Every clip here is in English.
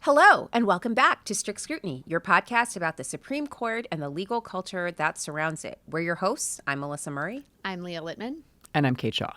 Hello, and welcome back to Strict Scrutiny, your podcast about the Supreme Court and the legal culture that surrounds it. We're your hosts. I'm Melissa Murray. I'm Leah Litman. And I'm Kate Shaw.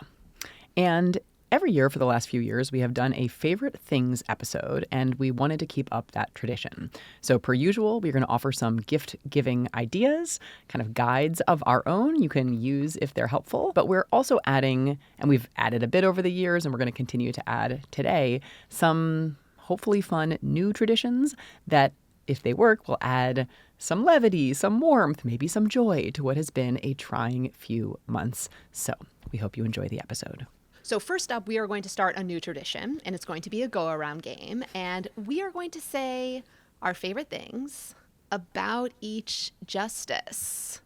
And every year for the last few years, we have done a favorite things episode, and we wanted to keep up that tradition. So per usual, we're going to offer some gift-giving ideas, kind of guides of our own you can use if they're helpful. But we're also adding, and we've added a bit over the years, and we're going to continue to add today, some hopefully fun new traditions that, if they work, will add some levity, some warmth, maybe some joy to what has been a trying few months. So we hope you enjoy the episode. So first up, we are going to start a new tradition, and it's going to be a go-around game. And we are going to say our favorite things about each justice.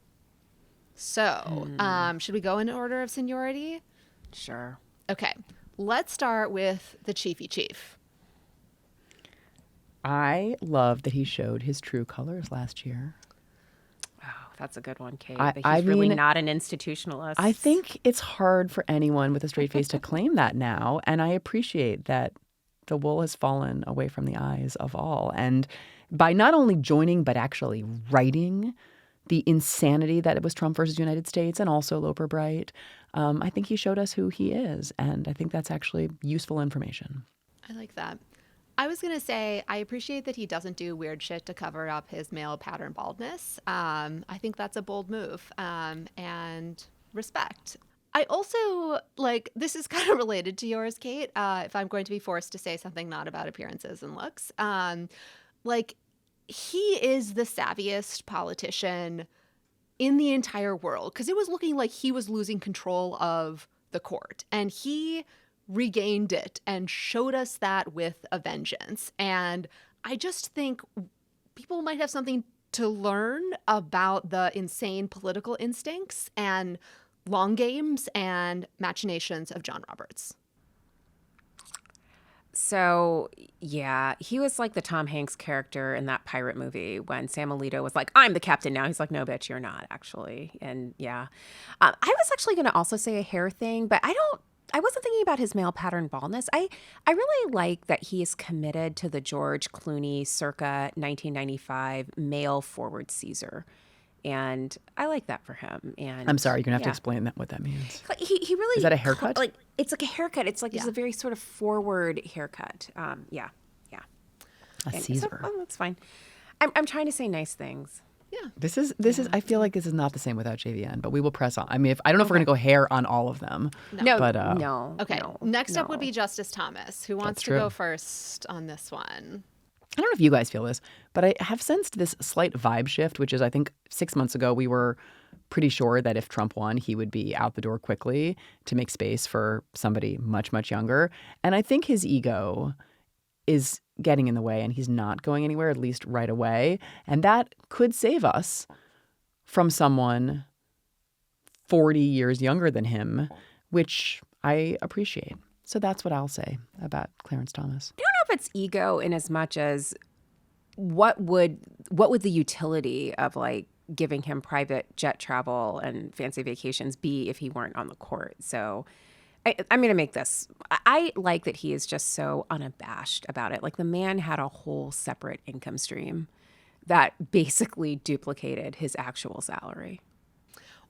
So should we go in order of seniority? Sure. Okay, let's start with the Chiefy Chief. I love that he showed his true colors last year. Oh, that's a good one, Kate. I But he's really mean, not an institutionalist. I think it's hard for anyone with a straight face to claim that now, and I appreciate that the wool has fallen away from the eyes of all. And by not only joining, but actually writing the insanity that it was Trump versus United States and also Loper Bright, I think he showed us who he is, and I think that's actually useful information. I like that. I was going to say, I appreciate that he doesn't do weird shit to cover up his male pattern baldness. I think that's a bold move and respect. I also, this is kind of related to yours, Kate, if I'm going to be forced to say something not about appearances and looks. He is the savviest politician in the entire world, because it was looking like he was losing control of the court. And he regained it and showed us that with a vengeance. And I just think people might have something to learn about the insane political instincts and long games and machinations of John Roberts. So, yeah, he was like the Tom Hanks character in that pirate movie when Sam Alito was like, I'm the captain now. He's like, no, bitch, you're not, actually. And yeah, I was actually going to also say a hair thing, but I wasn't thinking about his male pattern baldness. I really like that he is committed to the George Clooney circa 1995 male forward Caesar. And I like that for him. And I'm sorry, you're going to have to explain what that means. He really... Is that a haircut? It's like a haircut. It's like it's a very sort of forward haircut. Yeah. A Caesar. So, that's fine. I'm trying to say nice things. Yeah. This is. I feel like this is not the same without JVN, but we will press on. I mean, I don't know if we're going to go hair on all of them. No. But, no. Okay. No, Next up would be Justice Thomas. Who wants to true. go first on this one? I don't know if you guys feel this, but I have sensed this slight vibe shift, which is I think 6 months ago we were pretty sure that if Trump won, he would be out the door quickly to make space for somebody much, much younger. And I think his ego is getting in the way and he's not going anywhere, at least right away. And that could save us from someone 40 years younger than him, which I appreciate. So that's what I'll say about Clarence Thomas. I don't know if it's ego in as much as what would the utility of giving him private jet travel and fancy vacations be if he weren't on the court? So I'm going to make this. I like that he is just so unabashed about it. Like, the man had a whole separate income stream that basically duplicated his actual salary.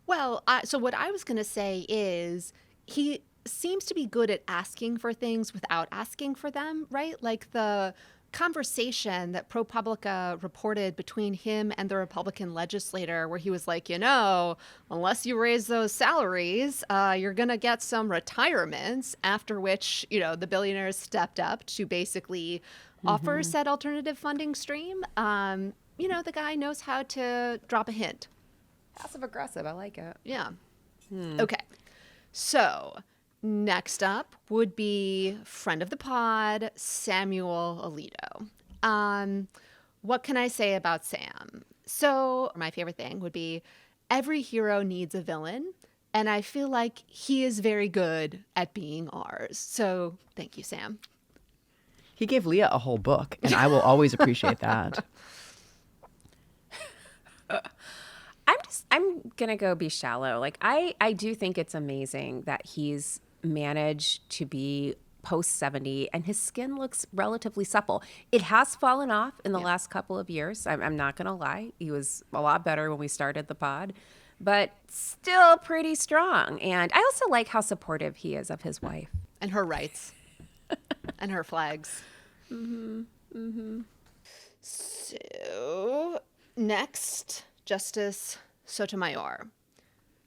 Well, so what I was going to say is he seems to be good at asking for things without asking for them, right? Like the conversation that ProPublica reported between him and the Republican legislator where he was like, unless you raise those salaries, you're going to get some retirements, after which, the billionaires stepped up to basically offer said alternative funding stream. The guy knows how to drop a hint. Passive aggressive. I like it. Yeah. Okay. So next up would be friend of the pod, Samuel Alito. What can I say about Sam? So my favorite thing would be every hero needs a villain, and I feel like he is very good at being ours. So thank you, Sam. He gave Leah a whole book, and I will always appreciate that. I'm gonna go be shallow. I do think it's amazing that he's managed to be post 70, and his skin looks relatively supple. It has fallen off in the last couple of years. I'm not going to lie. He was a lot better when we started the pod, but still pretty strong. And I also like how supportive he is of his wife. And her rights. And her flags. So, next, Justice Sotomayor.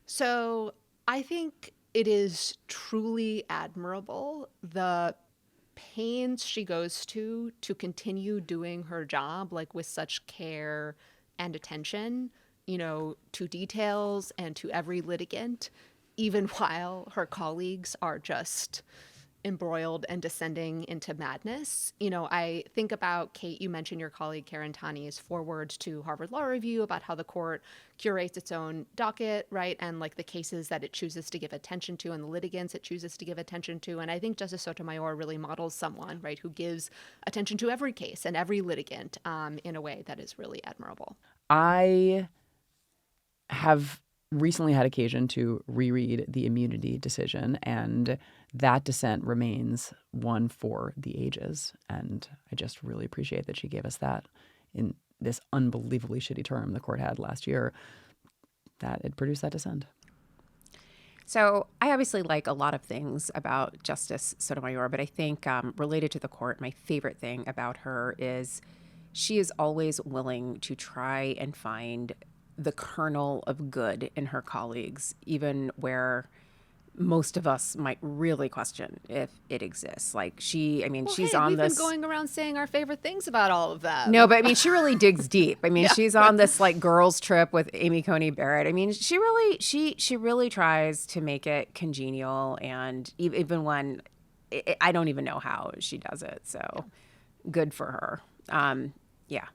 So, I think it is truly admirable the pains she goes to continue doing her job, like with such care and attention, you know, to details and to every litigant, even while her colleagues are just embroiled and descending into madness. You know, I think about, Kate, you mentioned your colleague Karen Tani's foreword to Harvard Law Review about how the court curates its own docket, right? And like the cases that it chooses to give attention to and the litigants it chooses to give attention to. And I think Justice Sotomayor really models someone, right, who gives attention to every case and every litigant in a way that is really admirable. I have recently had occasion to reread the immunity decision, and that dissent remains one for the ages. And I just really appreciate that she gave us that in this unbelievably shitty term the court had last year, that it produced that dissent. So I obviously like a lot of things about Justice Sotomayor, but I think related to the court, my favorite thing about her is she is always willing to try and find the kernel of good in her colleagues, even where most of us might really question if it exists. Like she's on we've this. Been going around saying our favorite things about all of them. No, but I mean, she really digs deep. I mean, she's on this like girls trip with Amy Coney Barrett. I mean, she really tries to make it congenial, and even when I don't even know how she does it. So good for her. Yeah.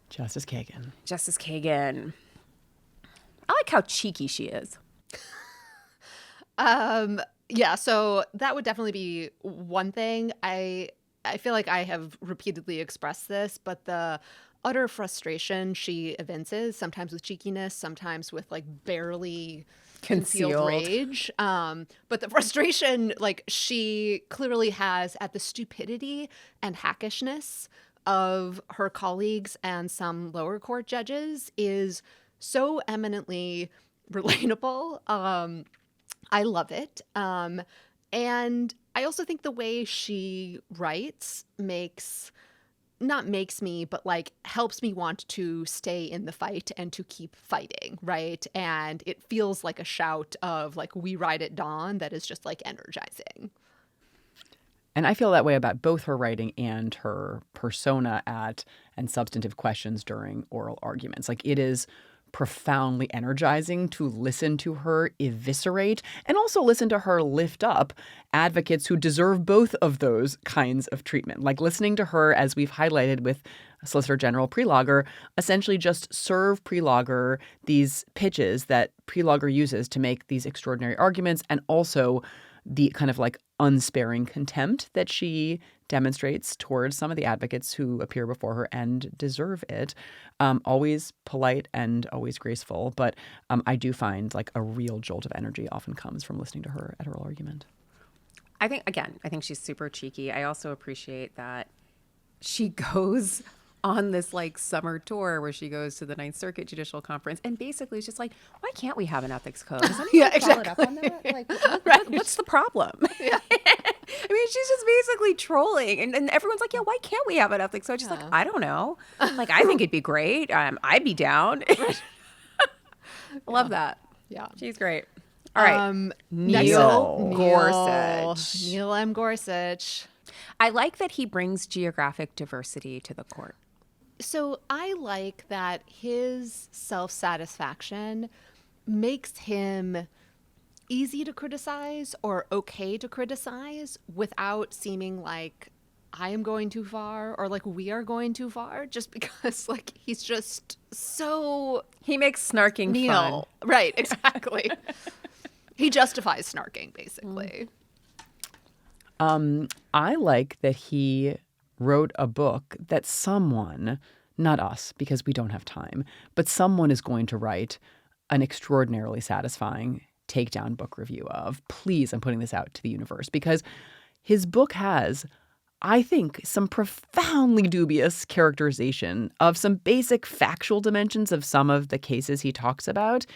Justice Kagan. Justice Kagan. I like how cheeky she is. Yeah, so that would definitely be one thing. I feel like I have repeatedly expressed this, but the utter frustration she evinces, sometimes with cheekiness, sometimes with like barely concealed rage. But the frustration like she clearly has at the stupidity and hackishness of her colleagues and some lower court judges is so eminently relatable. I love it. And I also think the way she writes not makes me, but like helps me want to stay in the fight and to keep fighting, right? And it feels like a shout of like, we ride at dawn that is just like energizing. And I feel that way about both her writing and her persona and substantive questions during oral arguments. Like it is profoundly energizing to listen to her eviscerate and also listen to her lift up advocates who deserve both of those kinds of treatment. Like listening to her, as we've highlighted with Solicitor General Prelogger, essentially just serve Prelogger these pitches that Prelogger uses to make these extraordinary arguments, and also the kind of like unsparing contempt that she demonstrates towards some of the advocates who appear before her and deserve it. Always polite and always graceful. But I do find like a real jolt of energy often comes from listening to her at oral argument. I think she's super cheeky. I also appreciate that she goes on this like summer tour where she goes to the Ninth Circuit Judicial Conference, and basically it's just like, why can't we have an ethics code? Does anyone follow it up on that? Like, what's the problem? Yeah. I mean, she's just basically trolling, and everyone's like, yeah, why can't we have an ethics code? She's like, I don't know. Like, I think it'd be great. I'd be down. I love that. Yeah. She's great. All right. Neil Gorsuch. Neil M. Gorsuch. I like that he brings geographic diversity to the court. So I like that his self-satisfaction makes him easy to criticize or okay to criticize without seeming like I am going too far or like we are going too far, just because like he's just so... He makes snarking Neil. fun. Right, exactly. He justifies snarking, basically. I like that he wrote a book that someone, not us because we don't have time, but someone is going to write an extraordinarily satisfying takedown book review of. Please, I'm putting this out to the universe because his book has, I think, some profoundly dubious characterization of some basic factual dimensions of some of the cases he talks about.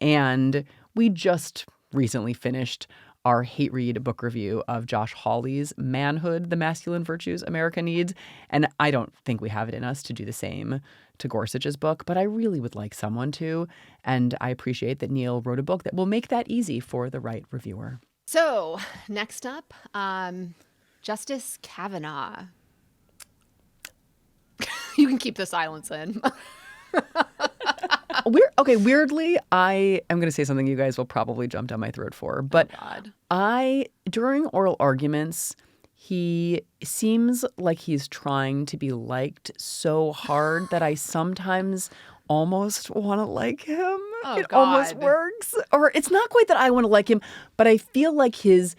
And we just recently finished our hate read book review of Josh Hawley's Manhood, The Masculine Virtues America Needs. And I don't think we have it in us to do the same to Gorsuch's book, but I really would like someone to. And I appreciate that Neil wrote a book that will make that easy for the right reviewer. So next up, Justice Kavanaugh. You can keep the silence in. Weirdly, I am going to say something you guys will probably jump down my throat for. But during oral arguments, he seems like he's trying to be liked so hard that I sometimes almost want to like him. It almost works. Or it's not quite that I want to like him, but I feel like his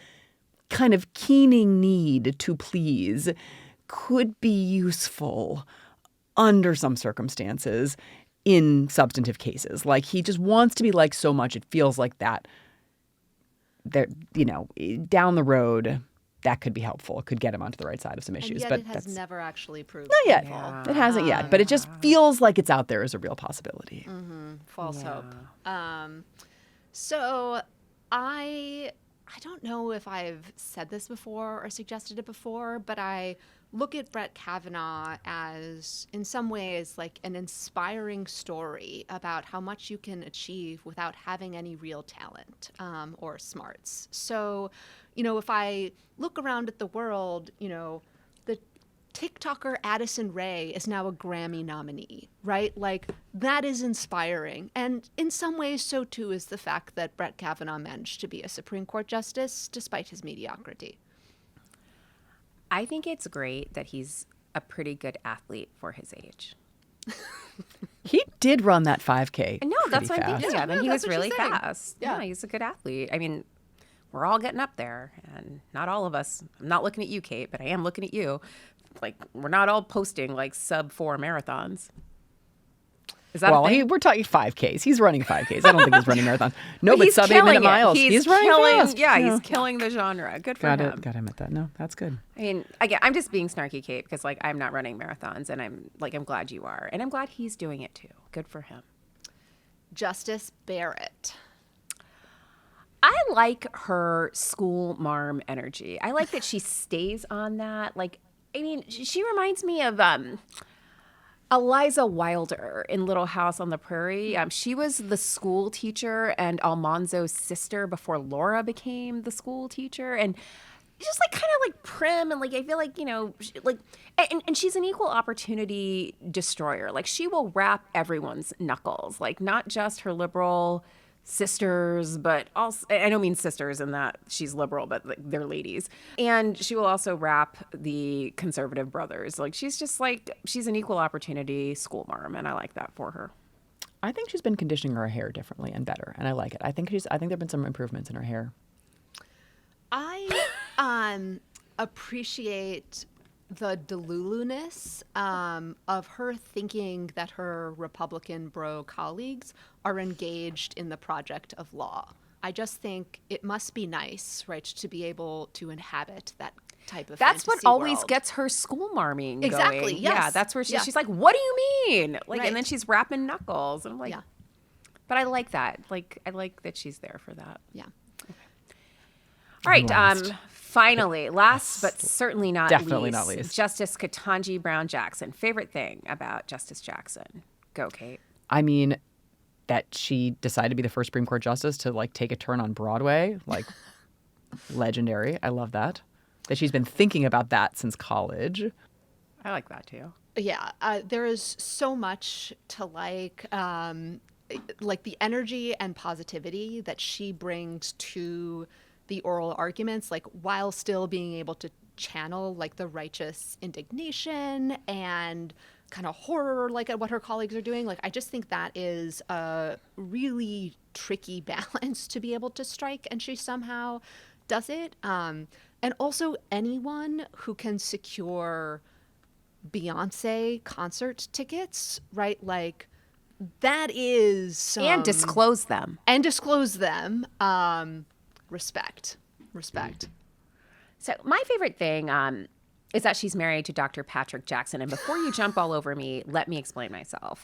kind of keening need to please could be useful under some circumstances in substantive cases. Like he just wants to be liked so much it feels like that down the road that could be helpful. It could get him onto the right side of some issues. And yet but it has never actually proved not yet. helpful. It hasn't yet, but it just feels like it's out there as a real possibility. False hope. So I don't know if I've said this before or suggested it before, but I look at Brett Kavanaugh as, in some ways, like an inspiring story about how much you can achieve without having any real talent or smarts. So, if I look around at the world, the TikToker Addison Rae is now a Grammy nominee, right? Like, that is inspiring. And in some ways, so too is the fact that Brett Kavanaugh managed to be a Supreme Court justice despite his mediocrity. I think it's great that he's a pretty good athlete for his age. He did run that 5K. No, that's what I'm thinking of. And he was that's what really she's saying. fast. Yeah. Yeah, he's a good athlete. I mean, we're all getting up there, and not all of us. I'm not looking at you, Kate, but I am looking at you. Like, we're not all posting like sub-4 marathons. Is that a thing? We're talking 5Ks. He's running 5Ks. I don't think he's running marathons. No, but he's sub 8 killing minute it. miles. He's running fast. Yeah, he's killing the genre. Good for him. Got to admit that. No, that's good. I mean, again, I'm just being snarky, Kate, because like I'm not running marathons, and I'm glad you are, and I'm glad he's doing it too. Good for him. Justice Barrett. I like her school marm energy. I like that she stays on that. Like, I mean, she reminds me of Eliza Wilder in Little House on the Prairie. She was the school teacher and Almanzo's sister before Laura became the school teacher. And just like kind of like prim and like I feel like, and she's an equal opportunity destroyer. Like she will wrap everyone's knuckles, like not just her liberal sisters, but also, I don't mean sisters in that she's liberal, but like they're ladies. And she will also wrap the conservative brothers. Like she's just like, she's an equal opportunity school marm, and I like that for her. I think she's been conditioning her hair differently and better, and I like it. I think there've been some improvements in her hair. I appreciate the delulu-ness of her thinking that her Republican bro colleagues are engaged in the project of law. I just think it must be nice, right, to be able to inhabit that type of That's what fantasy always world. gets her school marming Exactly, going. yes. Yeah, that's where Yeah. she's like, what do you mean? Like, Right. and then she's rapping knuckles. And I'm like, Yeah. but I like that. Like, I like that she's there for that. Yeah. All right. Last. Finally, last but certainly not Definitely least, not least. Justice Ketanji Brown Jackson. Favorite thing about Justice Jackson? Go, Kate. I mean, that she decided to be the first Supreme Court justice to like take a turn on Broadway, like legendary. I love that. That she's been thinking about that since college. I like that too. Yeah, there is so much to like the energy and positivity that she brings to the oral arguments, like while still being able to channel like the righteous indignation and kind of horror like at what her colleagues are doing. Like I just think that is a really tricky balance to be able to strike, and she somehow does it. And also anyone who can secure Beyonce concert tickets, right? Like That is And disclose them. And disclose them. Respect. So my favorite thing is that she's married to Dr. Patrick Jackson. And before you jump all over me, let me explain myself.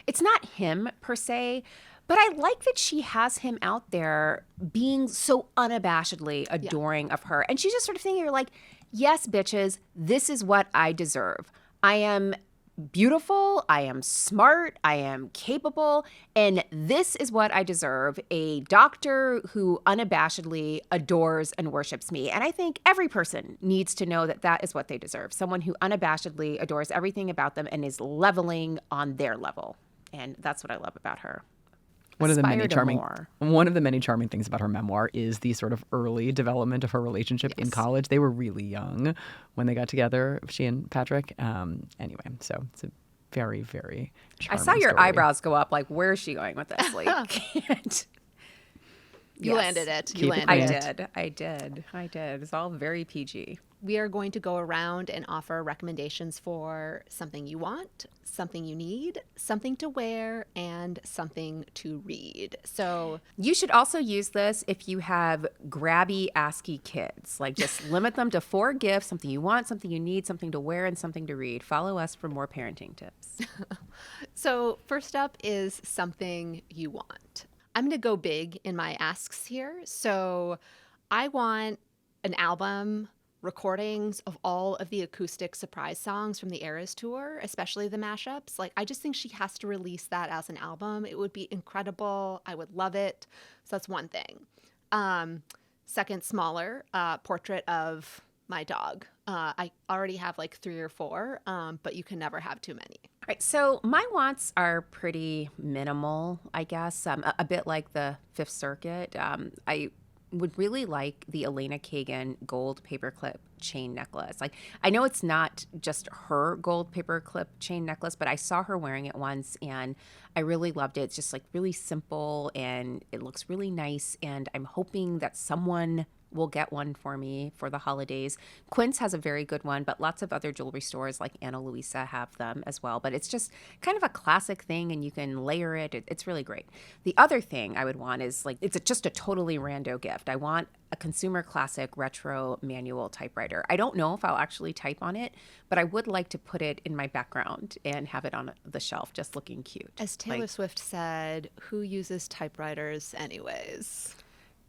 It's not him per se, but I like that she has him out there being so unabashedly adoring of her. And she's just sort of thinking, you're like, yes, bitches, this is what I deserve. I am beautiful, I am smart, I am capable, and this is what I deserve, a doctor who unabashedly adores and worships me. And I think every person needs to know that that is what they deserve, someone who unabashedly adores everything about them and is leveling on their level. And that's what I love about her. One of the many More. charming things about her memoir is the sort of early development of her relationship in college. They were really young when they got together, she and Patrick. Anyway, so it's a very, very charming I saw your story. eyebrows go up. Like, where is she going with this? Like, can't. You landed it. Keep it I did. It's all very PG. We are going to go around and offer recommendations for something you want, something you need, something to wear, and something to read. So You should also use this if you have grabby, asky kids. Like, just limit them to 4 gifts, something you want, something you need, something to wear, and something to read. Follow us for more parenting tips. So first up is something you want. I'm going to go big in my asks here. So I want an album, recordings of all of the acoustic surprise songs from the Eras tour, especially the mashups. Like, I just think she has to release that as an album. It would be incredible. I would love it. So that's one thing. Second, smaller, portrait of my dog. I already have like 3 or 4, but you can never have too many. All right, so my wants are pretty minimal, I guess, a bit like the Fifth Circuit. I would really like the Elena Kagan gold paperclip chain necklace. Like, I know it's not just her gold paperclip chain necklace, but I saw her wearing it once and I really loved it. It's just like really simple and it looks really nice. And I'm hoping that someone will get one for me for the holidays. Quince has a very good one, but lots of other jewelry stores like Ana Luisa have them as well. But it's just kind of a classic thing and you can layer it. It's really great. The other thing I would want is like, it's just a totally rando gift. I want a consumer classic retro manual typewriter. I don't know if I'll actually type on it, but I would like to put it in my background and have it on the shelf just looking cute. As Taylor Swift said, who uses typewriters anyways?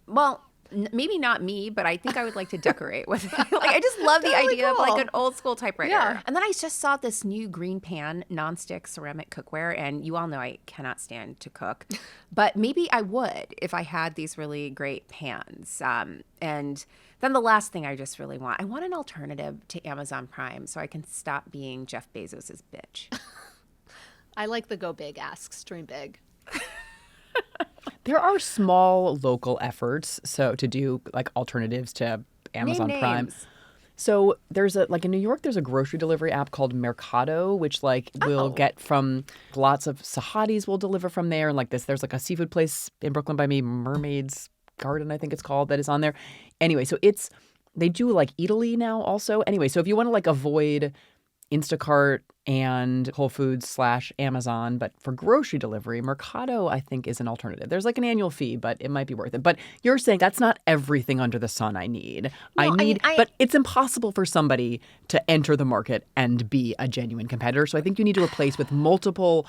Well, maybe not me, but I think I would like to decorate with it. Like, I just love the idea of like an old school typewriter. Yeah. And then I just saw this new green pan nonstick ceramic cookware, and you all know I cannot stand to cook, but maybe I would if I had these really great pans. And then the last thing I just really want, I want an alternative to Amazon Prime so I can stop being Jeff Bezos' bitch. I like the go big asks, dream big. There are small local efforts to do like alternatives to Amazon Name Prime. names. So there's in New York, there's a grocery delivery app called Mercado, which will get from lots of Sahadis will deliver from there. And like this, there's like a seafood place in Brooklyn by me, Mermaid's Garden, I think it's called, that is on there. Anyway, so they do like Eataly now also. Anyway, so if you want to like avoid Instacart and Whole Foods / Amazon, but for grocery delivery, Mercado, I think, is an alternative. There's like an annual fee, but it might be worth it. But you're saying that's not everything under the sun I need. No, But it's impossible for somebody to enter the market and be a genuine competitor. So I think you need to replace with multiple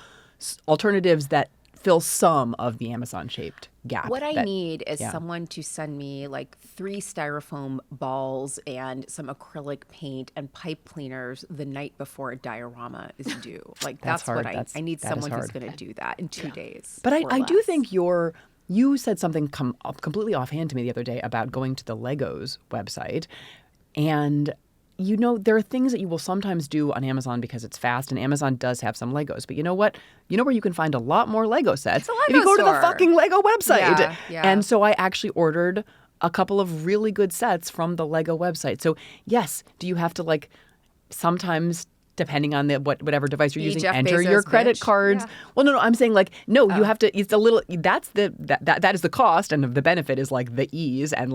alternatives that fill some of the Amazon-shaped gap. What I need is someone to send me like 3 styrofoam balls and some acrylic paint and pipe cleaners the night before a diorama is due. Like that's hard. what I need That is someone who's hard. going to do that in 2 days. But or I do less. think you said something come up completely offhand to me the other day about going to the Legos website. And there are things that you will sometimes do on Amazon because it's fast, and Amazon does have some Legos. But you know what? You know where you can find a lot more Lego sets? If you go to the fucking Lego website. Yeah. And so I actually ordered a couple of really good sets from the Lego website. So yes, do you have to like sometimes, depending on whatever device you're using, Jeff enter Bezos, your credit bitch. cards? Yeah. Well, no, I'm saying you have to. It's a little. That is the cost, and the benefit is like the ease and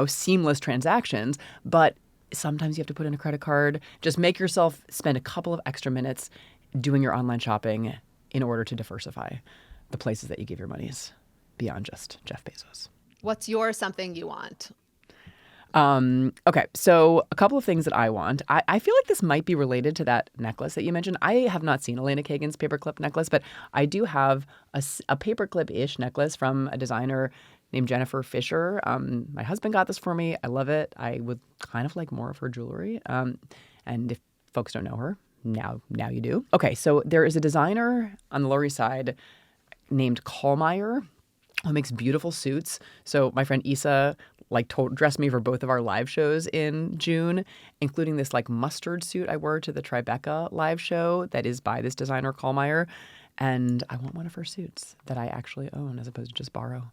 seamless transactions. But sometimes you have to put in a credit card. Just make yourself spend a couple of extra minutes doing your online shopping in order to diversify the places that you give your monies beyond just Jeff Bezos. What's your something you want? Okay, so a couple of things that I want. I feel like this might be related to that necklace that you mentioned. I have not seen Elena Kagan's paperclip necklace, but I do have a paperclip-ish necklace from a designer named Jennifer Fisher. My husband got this for me. I love it. I would kind of like more of her jewelry. And if folks don't know her, now you do. Okay, so there is a designer on the Lower East Side named Kallmeyer who makes beautiful suits. So my friend Issa dressed me for both of our live shows in June, including this mustard suit I wore to the Tribeca live show that is by this designer Kallmeyer. And I want one of her suits that I actually own as opposed to just borrow.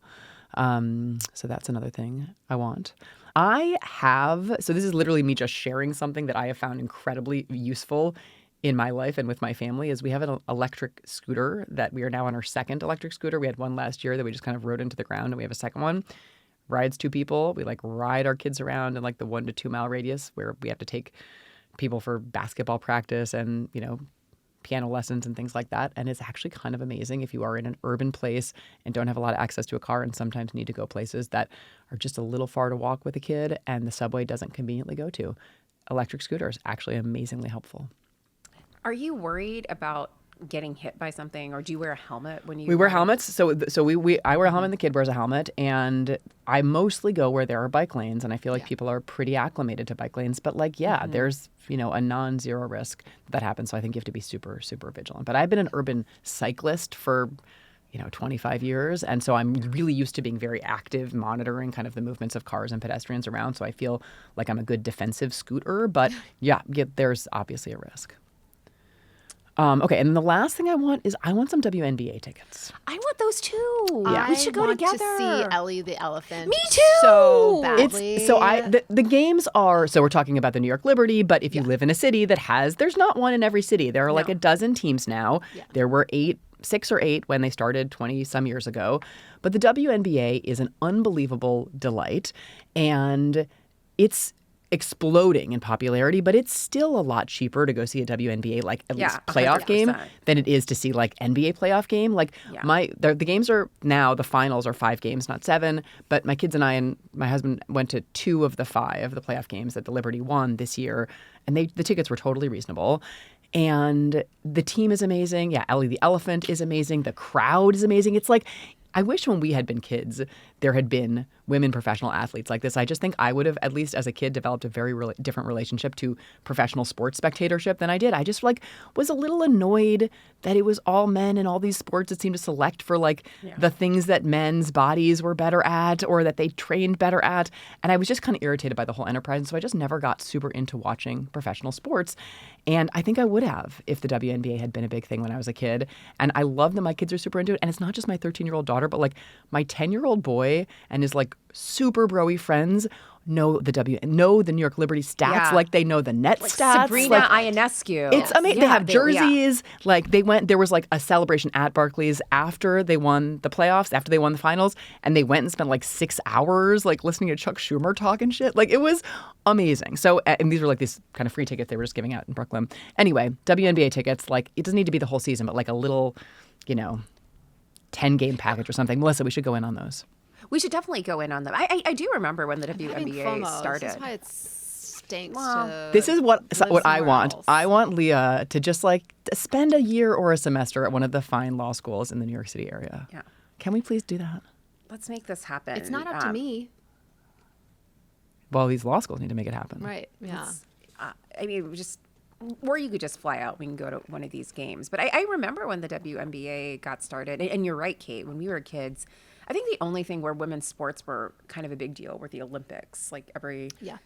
So that's another thing I want. So this is literally me just sharing something that I have found incredibly useful in my life and with my family, is we have an electric scooter that we are now on our second electric scooter. We had one last year that we just kind of rode into the ground, and we have a second one. Rides two people. We ride our kids around in the 1 to 2 mile radius where we have to take people for basketball practice and, piano lessons and things like that. And it's actually kind of amazing if you are in an urban place and don't have a lot of access to a car and sometimes need to go places that are just a little far to walk with a kid and the subway doesn't conveniently go to. Electric scooter is actually amazingly helpful. Are you worried about getting hit by something, or do you wear a helmet when you? We wear helmets. So I wear a helmet and the kid wears a helmet, and I mostly go where there are bike lanes, and I feel like people are pretty acclimated to bike lanes. But there's a non-zero risk that happens. So I think you have to be super, super vigilant. But I've been an urban cyclist for 25 years. And so I'm really used to being very active, monitoring kind of the movements of cars and pedestrians around. So I feel like I'm a good defensive scooter. But there's obviously a risk. Okay, and then the last thing I want some WNBA tickets. I want those too. Yeah. We should go together. I want to see Ellie the elephant. Me too. So badly. The games are, so we're talking about the New York Liberty, but if you live in a city there's not one in every city. There are a dozen teams now. Yeah. There were 6 or 8 when they started 20 some years ago. But the WNBA is an unbelievable delight, and it's exploding in popularity, but it's still a lot cheaper to go see a WNBA at least playoff 100%. Game than it is to see NBA playoff game. The games are now, the finals are 5 games, not 7, but my kids and I and my husband went to 2 of the 5 the playoff games that the Liberty won this year, and the tickets were totally reasonable. And the team is amazing. Yeah, Ellie the elephant is amazing. The crowd is amazing. It's I wish when we had been kids, there had been women professional athletes like this. I just think I would have, at least as a kid, developed a very different relationship to professional sports spectatorship than I did. I just was a little annoyed that it was all men in all these sports that seemed to select for the things that men's bodies were better at or that they trained better at. And I was just kind of irritated by the whole enterprise. And so I just never got super into watching professional sports. And I think I would have if the WNBA had been a big thing when I was a kid. And I love that my kids are super into it. And it's not just my 13-year-old daughter, but my 10-year-old boy and his super bro-y friends know the New York Liberty stats, they know the net stats. Sabrina Ionescu. It's amazing. They have jerseys. There was a celebration at Barclays after they won the playoffs, after they won the finals, and they went and spent 6 hours listening to Chuck Schumer talk and shit. It was amazing. So, and these were these kind of free tickets they were just giving out in Brooklyn. Anyway, WNBA tickets, it doesn't need to be the whole season, but a little, 10-game package or something. Melissa, we should go in on those. We should definitely go in on them. I do remember when the WNBA started. This is why it stinks. This is what I want. Else. I want Leah to just spend a year or a semester at one of the fine law schools in the New York City area. Yeah. Can we please do that? Let's make this happen. It's not up to me. Well, these law schools need to make it happen. Right. Yeah. Or you could just fly out. We can go to one of these games. But I remember when the WNBA got started, and you're right, Kate, when we were kids, I think the only thing where women's sports were kind of a big deal were the Olympics.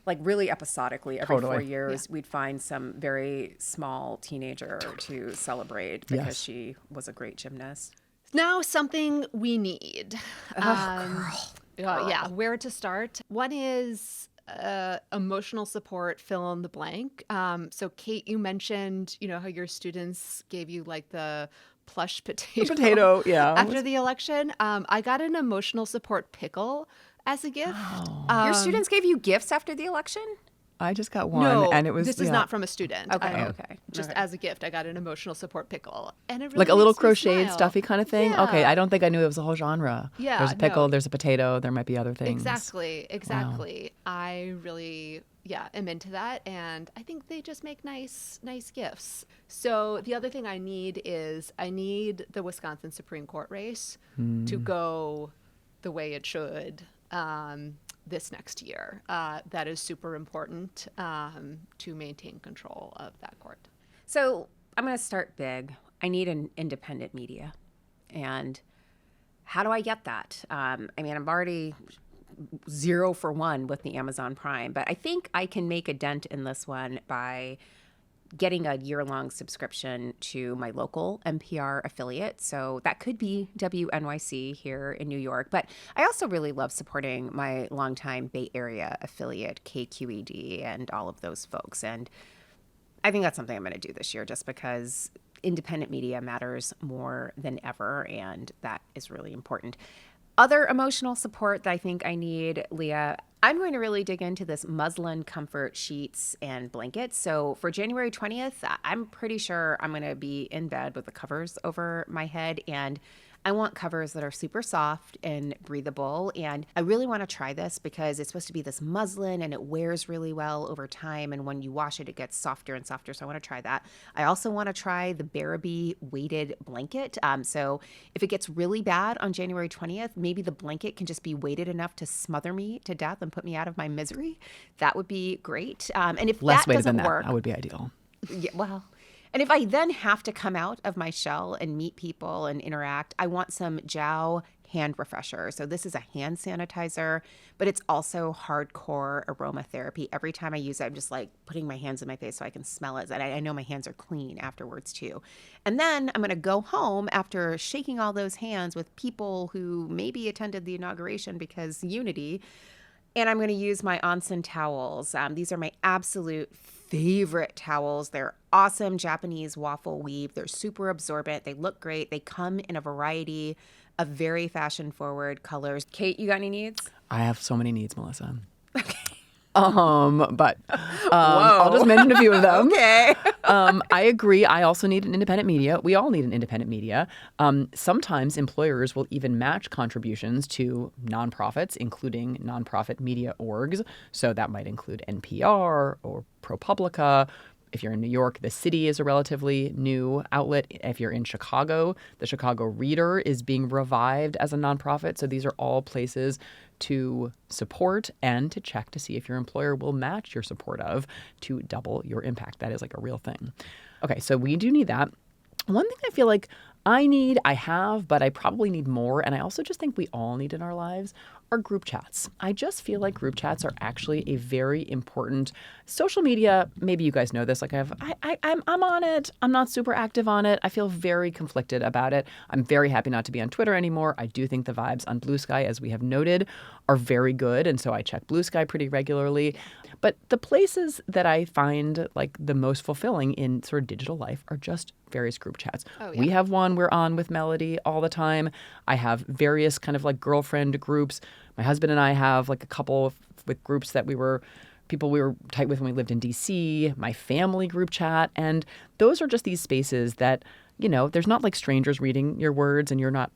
Really episodically, every 4 years, we'd find some very small teenager to celebrate because she was a great gymnast. Now, something we need. Girl. Yeah, where to start? One is emotional support, fill in the blank. So, Kate, you mentioned, how your students gave you the plush potato. After the election. I got an emotional support pickle as a gift. Your students gave you gifts after the election? I just got one, No, and it was this is not from a student. Okay, okay. Just Okay. as a gift, I got an emotional support pickle, and it really like a little makes me crocheted, smile. stuffy kind of thing. Yeah. Okay, I don't think I knew it was a whole genre. Yeah, There's a pickle, no. there's a potato, there might be other things. Exactly. I really, am into that, and I think they just make nice gifts. So the other thing I need the Wisconsin Supreme Court race to go the way it should this next year. That is super important to maintain control of that court. So I'm going to start big. I need an independent media. And how do I get that? I'm already 0 for 1 with the Amazon Prime, but I think I can make a dent in this one by getting a year-long subscription to my local NPR affiliate. So that could be WNYC here in New York. But I also really love supporting my longtime Bay Area affiliate, KQED, and all of those folks. And I think that's something I'm going to do this year just because independent media matters more than ever, and that is really important. Other emotional support that I think I need, Leah, I'm going to really dig into this muslin comfort sheets and blankets. So for January 20th, I'm pretty sure I'm going to be in bed with the covers over my head, and I want covers that are super soft and breathable. And I really want to try this because it's supposed to be this muslin and it wears really well over time. And when you wash it, it gets softer and softer. So I want to try that. I also want to try the Barabee weighted blanket. So if it gets really bad on January 20th, maybe the blanket can just be weighted enough to smother me to death and put me out of my misery. That would be great. And if Less that weighted doesn't than work, that would be ideal. yeah, well, and if I then have to come out of my shell and meet people and interact, I want some Jow hand refresher. So this is a hand sanitizer, but it's also hardcore aromatherapy. Every time I use it, I'm just like putting my hands in my face so I can smell it. And I know my hands are clean afterwards too. And then I'm going to go home after shaking all those hands with people who maybe attended the inauguration because unity. And I'm going to use my onsen towels. These are my absolute favorite towels. They're awesome Japanese waffle weave. They're super absorbent. They look great. They come in a variety of very fashion-forward colors. Kate, you got any needs? I have so many needs, Melissa. But I'll just mention a few of them. Okay. I agree. I also need an independent media. We all need an independent media. Sometimes employers will even match contributions to nonprofits, including nonprofit media orgs. So that might include NPR or ProPublica. If you're in New York, the City is a relatively new outlet. If you're in Chicago, the Chicago Reader is being revived as a nonprofit. So these are all places to support and to check to see if your employer will match your support of to double your impact. That is like a real thing. Okay, so we do need that. One thing I feel like I have, but I probably need more, and I also just think we all need in our lives, are group chats. I just feel like group chats are actually a very important social media. Maybe you guys know this. Like I'm on it. I'm not super active on it. I feel very conflicted about it. I'm very happy not to be on Twitter anymore. I do think the vibes on Blue Sky, as we have noted, are very good, and so I check Blue Sky pretty regularly. But the places that I find like the most fulfilling in sort of digital life are just various group chats. Oh, yeah. We have one we're on with Melody all the time. I have various kind of like girlfriend groups. My husband and I have like a couple with groups that people we were tight with when we lived in DC, my family group chat. And those are just these spaces that, there's not like strangers reading your words and you're not,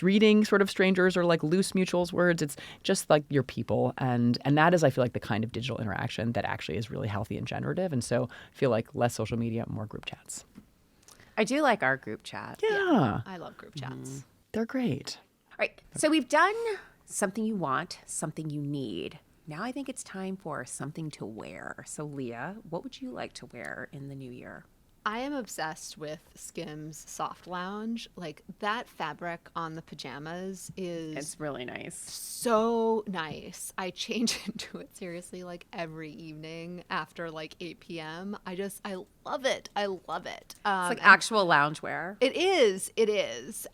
reading sort of strangers or like loose mutuals words. It's just like your people. And that is, I feel like, the kind of digital interaction that actually is really healthy and generative. And so I feel like less social media, more group chats. I do like our group chat. Yeah. I love group chats. They're great. All right. So we've done something you want, something you need. Now I think it's time for something to wear. So Leah, what would you like to wear in the new year? I am obsessed with Skims Soft Lounge. Like that fabric on the pajamas is It's really nice. so nice. I change into it seriously like every evening after like 8 p.m. I love it. I love it. It's like actual loungewear. It is.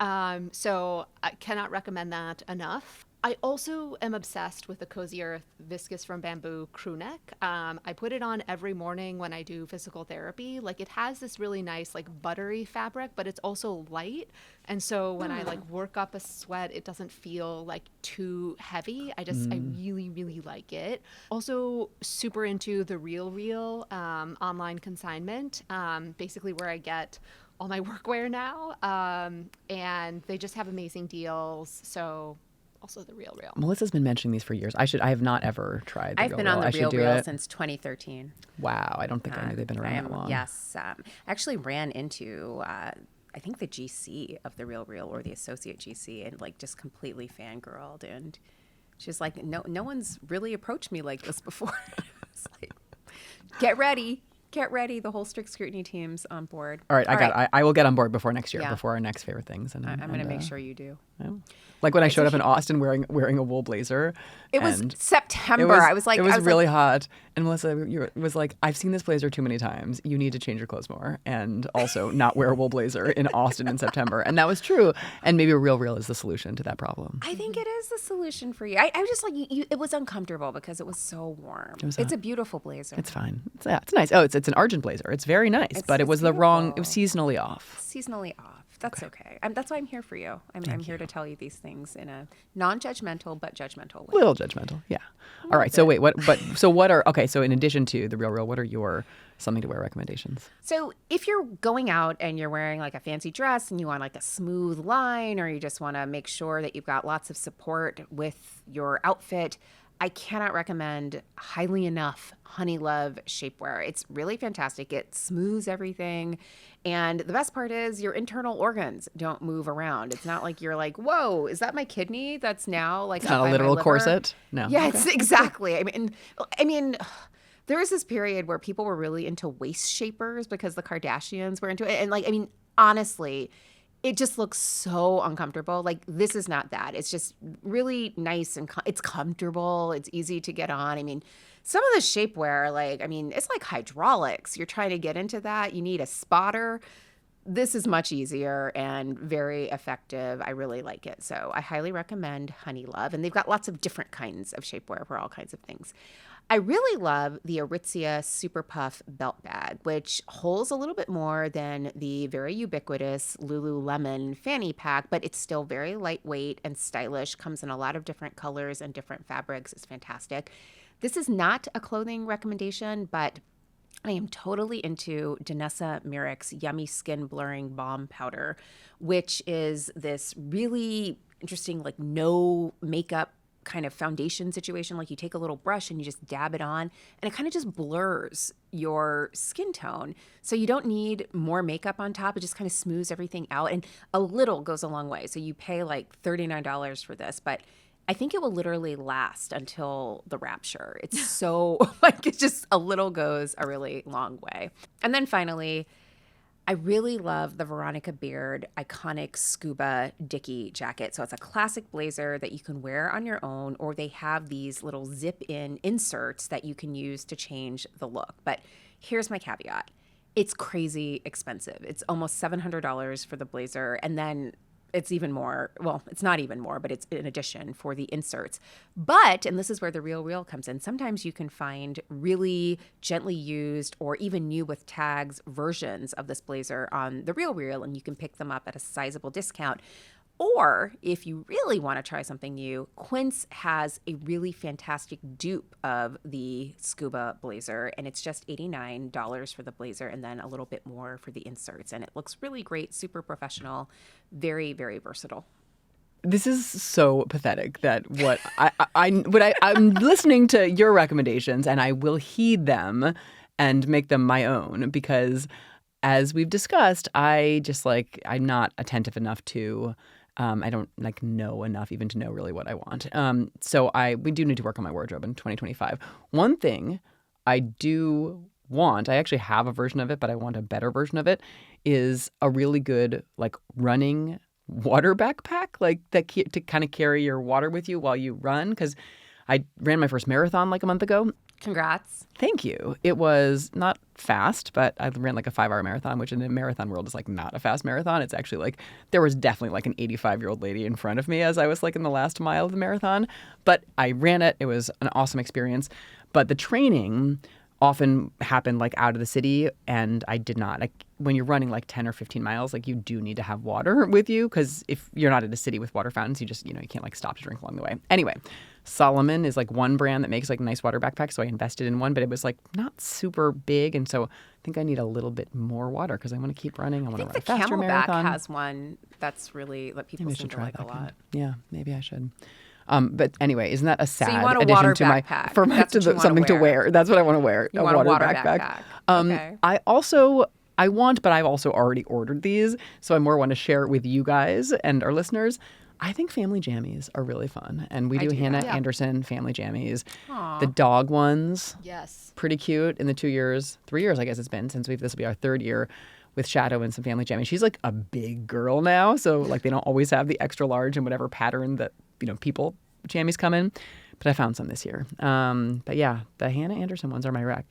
So I cannot recommend that enough. I also am obsessed with the Cozy Earth Viscous from Bamboo crew neck. I put it on every morning when I do physical therapy. Like, it has this really nice, like, buttery fabric, but it's also light. And so when I, like, work up a sweat, it doesn't feel, like, too heavy. I really, really like it. Also super into the Real Real online consignment, basically where I get all my workwear now. And they just have amazing deals. So also the Real Real. Melissa's been mentioning these for years. I have not ever tried the I've Real been Real. on the I should Real do Real it. since 2013. Wow, I don't think I knew they've been around that long. Yes. I actually ran into, I think, the GC of the Real Real, or the associate GC, and like just completely fangirled. And she's like, no one's really approached me like this before. It's like, get ready. Get ready. The whole Strict Scrutiny team's on board. All right, I will get on board before next year, Yeah. before our next favorite things. And I'm going to make sure you do. Like when I showed up in Austin wearing a wool blazer. It was and September. I was like, it was really hot. And Melissa was like, I've seen this blazer too many times. You need to change your clothes more, and also not wear a wool blazer in Austin in September. And that was true. And maybe a Real Real is the solution to that problem. I think it is the solution for you. I was just like, it was uncomfortable because it was so warm. It's a beautiful blazer. It's fine. It's nice. Oh, it's an Argent blazer. It's very nice, but it was the wrong. It was seasonally off. Seasonally off. That's okay. That's why I'm here for you. I'm here to tell you these things in a non-judgmental but judgmental way. Little judgmental, yeah. All right. So wait, so in addition to the Real Real, what are your something to wear recommendations? So if you're going out and you're wearing like a fancy dress and you want like a smooth line, or you just want to make sure that you've got lots of support with your outfit, I cannot recommend highly enough Honey Love shapewear. It's really fantastic. It smooths everything. And the best part is your internal organs don't move around. It's not like you're like, whoa, is that my kidney that's now like It's up not by a my literal liver? corset? No. Yeah, Okay. it's exactly. I mean, there was this period where people were really into waist shapers because the Kardashians were into it. And like, I mean, honestly, it just looks so uncomfortable. Like, this is not that. It's just really nice and it's comfortable. It's easy to get on. I mean, some of the shapewear, like, I mean, it's like hydraulics. You're trying to get into that. You need a spotter. This is much easier and very effective. I really like it. So I highly recommend Honey Love. And they've got lots of different kinds of shapewear for all kinds of things. I really love the Aritzia Super Puff belt bag, which holds a little bit more than the very ubiquitous Lululemon fanny pack, but it's still very lightweight and stylish, comes in a lot of different colors and different fabrics. It's fantastic. This is not a clothing recommendation, but I am totally into Danessa Myricks Yummy Skin Blurring Balm Powder, which is this really interesting, like, no makeup kind of foundation situation. Like, you take a little brush and you just dab it on, and it kind of just blurs your skin tone. So you don't need more makeup on top. It just kind of smooths everything out, and a little goes a long way. So you pay like $39 for this, but I think it will literally last until the rapture. It's so, like, it's just a little goes a really long way. And then finally, I really love the Veronica Beard iconic scuba dicky jacket. So it's a classic blazer that you can wear on your own, or they have these little zip-in inserts that you can use to change the look. But here's my caveat. It's crazy expensive. It's almost $700 for the blazer, and then it's even more. Well, it's not even more, but it's in addition for the inserts. But, and this is where the Real Real comes in, sometimes you can find really gently used or even new with tags versions of this blazer on the Real Real, and you can pick them up at a sizable discount. Or if you really want to try something new, Quince has a really fantastic dupe of the scuba blazer, and it's just $89 for the blazer and then a little bit more for the inserts. And it looks really great, super professional, very, very versatile. This is so pathetic that I'm listening to your recommendations, and I will heed them and make them my own, because as we've discussed, I'm not attentive enough to I don't know enough even to know really what I want. So we do need to work on my wardrobe in 2025. One thing I do want, I actually have a version of it, but I want a better version of it, is a really good running water backpack, to kind of carry your water with you while you run. Because I ran my first marathon a month ago, Congrats. Thank you. It was not fast, but I ran like a 5-hour marathon, which in the marathon world is like not a fast marathon. It's actually like there was definitely like an 85-year-old lady in front of me as I was like in the last mile of the marathon. But I ran it. It was an awesome experience. But the training often happened like out of the city, and I did not. Like when you're running like 10 or 15 miles, like you do need to have water with you, because if you're not in a city with water fountains, you just, you can't like stop to drink along the way. Anyway, Solomon is like one brand that makes like nice water backpacks, so I invested in one, but it was like not super big, and so I think I need a little bit more water because I want to keep running. I want to run a faster marathon. Camelback has one that's really that people Maybe I seem should to try like that a lot. Yeah, maybe I should. But anyway, isn't that a sad So you want a addition water to my backpack. for That's what you wanna something to wear. wear? That's what I want to wear. You want a water backpack. Okay. I want, but I've also already ordered these, so I more want to share it with you guys and our listeners. I think family jammies are really fun, and we do do Hannah that. Yeah. Anderson family jammies. Aw. The dog ones, Yes. pretty cute. In the 3 years, I guess it's been since this will be our third year with Shadow and some family jammies. She's like a big girl now, so like they don't always have the extra large and whatever pattern that people jammies come in. But I found some this year. But yeah, the Hannah Anderson ones are my rec.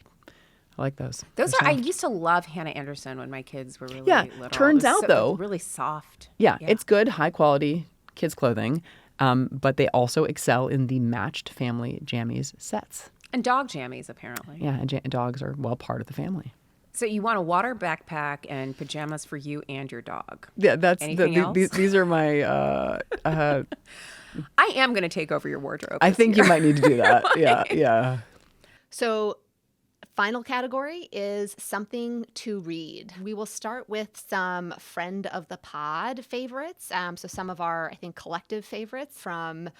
I like those. Those They're are. I soft. used to love Hannah Anderson when my kids were really Yeah, little. turns It was out, though- really soft. Yeah, it's good, high quality kids clothing. But they also excel in the matched family jammies sets. And dog jammies apparently. Yeah, and dogs are part of the family. So you want a water backpack and pajamas for you and your dog. Yeah, that's Anything else? these are my. I am going to take over your wardrobe. I this think year. you might need to do that. Yeah. So, final category is something to read. We will start with some friend of the pod favorites. So some of our, I think, collective favorites from,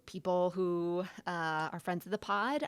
people who are friends of the pod.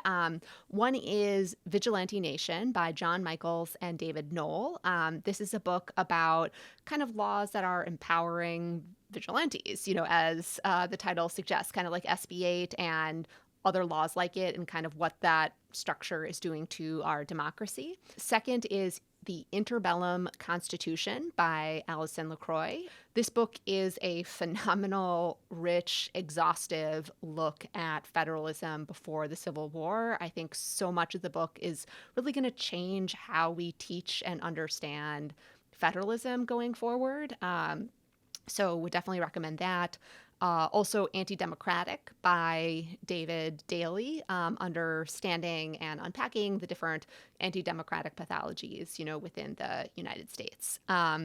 One is Vigilante Nation by John Michaels and David Knoll. This is a book about kind of laws that are empowering vigilantes, as the title suggests, kind of like SB8 and other laws like it, and kind of what that structure is doing to our democracy. Second is The Interbellum Constitution by Alison LaCroix. This book is a phenomenal, rich, exhaustive look at federalism before the Civil War. I think so much of the book is really going to change how we teach and understand federalism going forward. So would definitely recommend that. Also, Anti-Democratic by David Daly, understanding and unpacking the different anti-democratic pathologies, within the United States.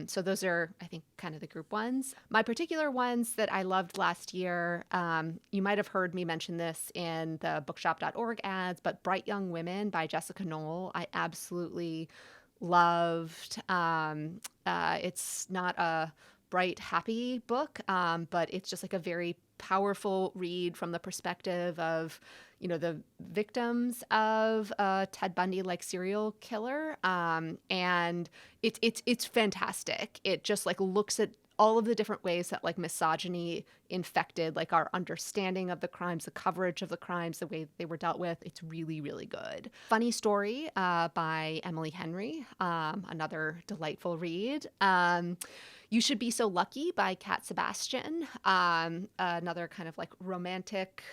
So those are, I think, kind of the group ones. My particular ones that I loved last year, you might have heard me mention this in the bookshop.org ads, but Bright Young Women by Jessica Knoll, I absolutely loved. It's not a bright, happy book, but it's just like a very powerful read from the perspective of, the victims of a Ted Bundy-like serial killer, and it's fantastic. It just like looks at all of the different ways that like misogyny infected like our understanding of the crimes, the coverage of the crimes, the way they were dealt with. It's really, really good. Funny Story by Emily Henry, another delightful read. You Should Be So Lucky by Kat Sebastian, another kind of like romantic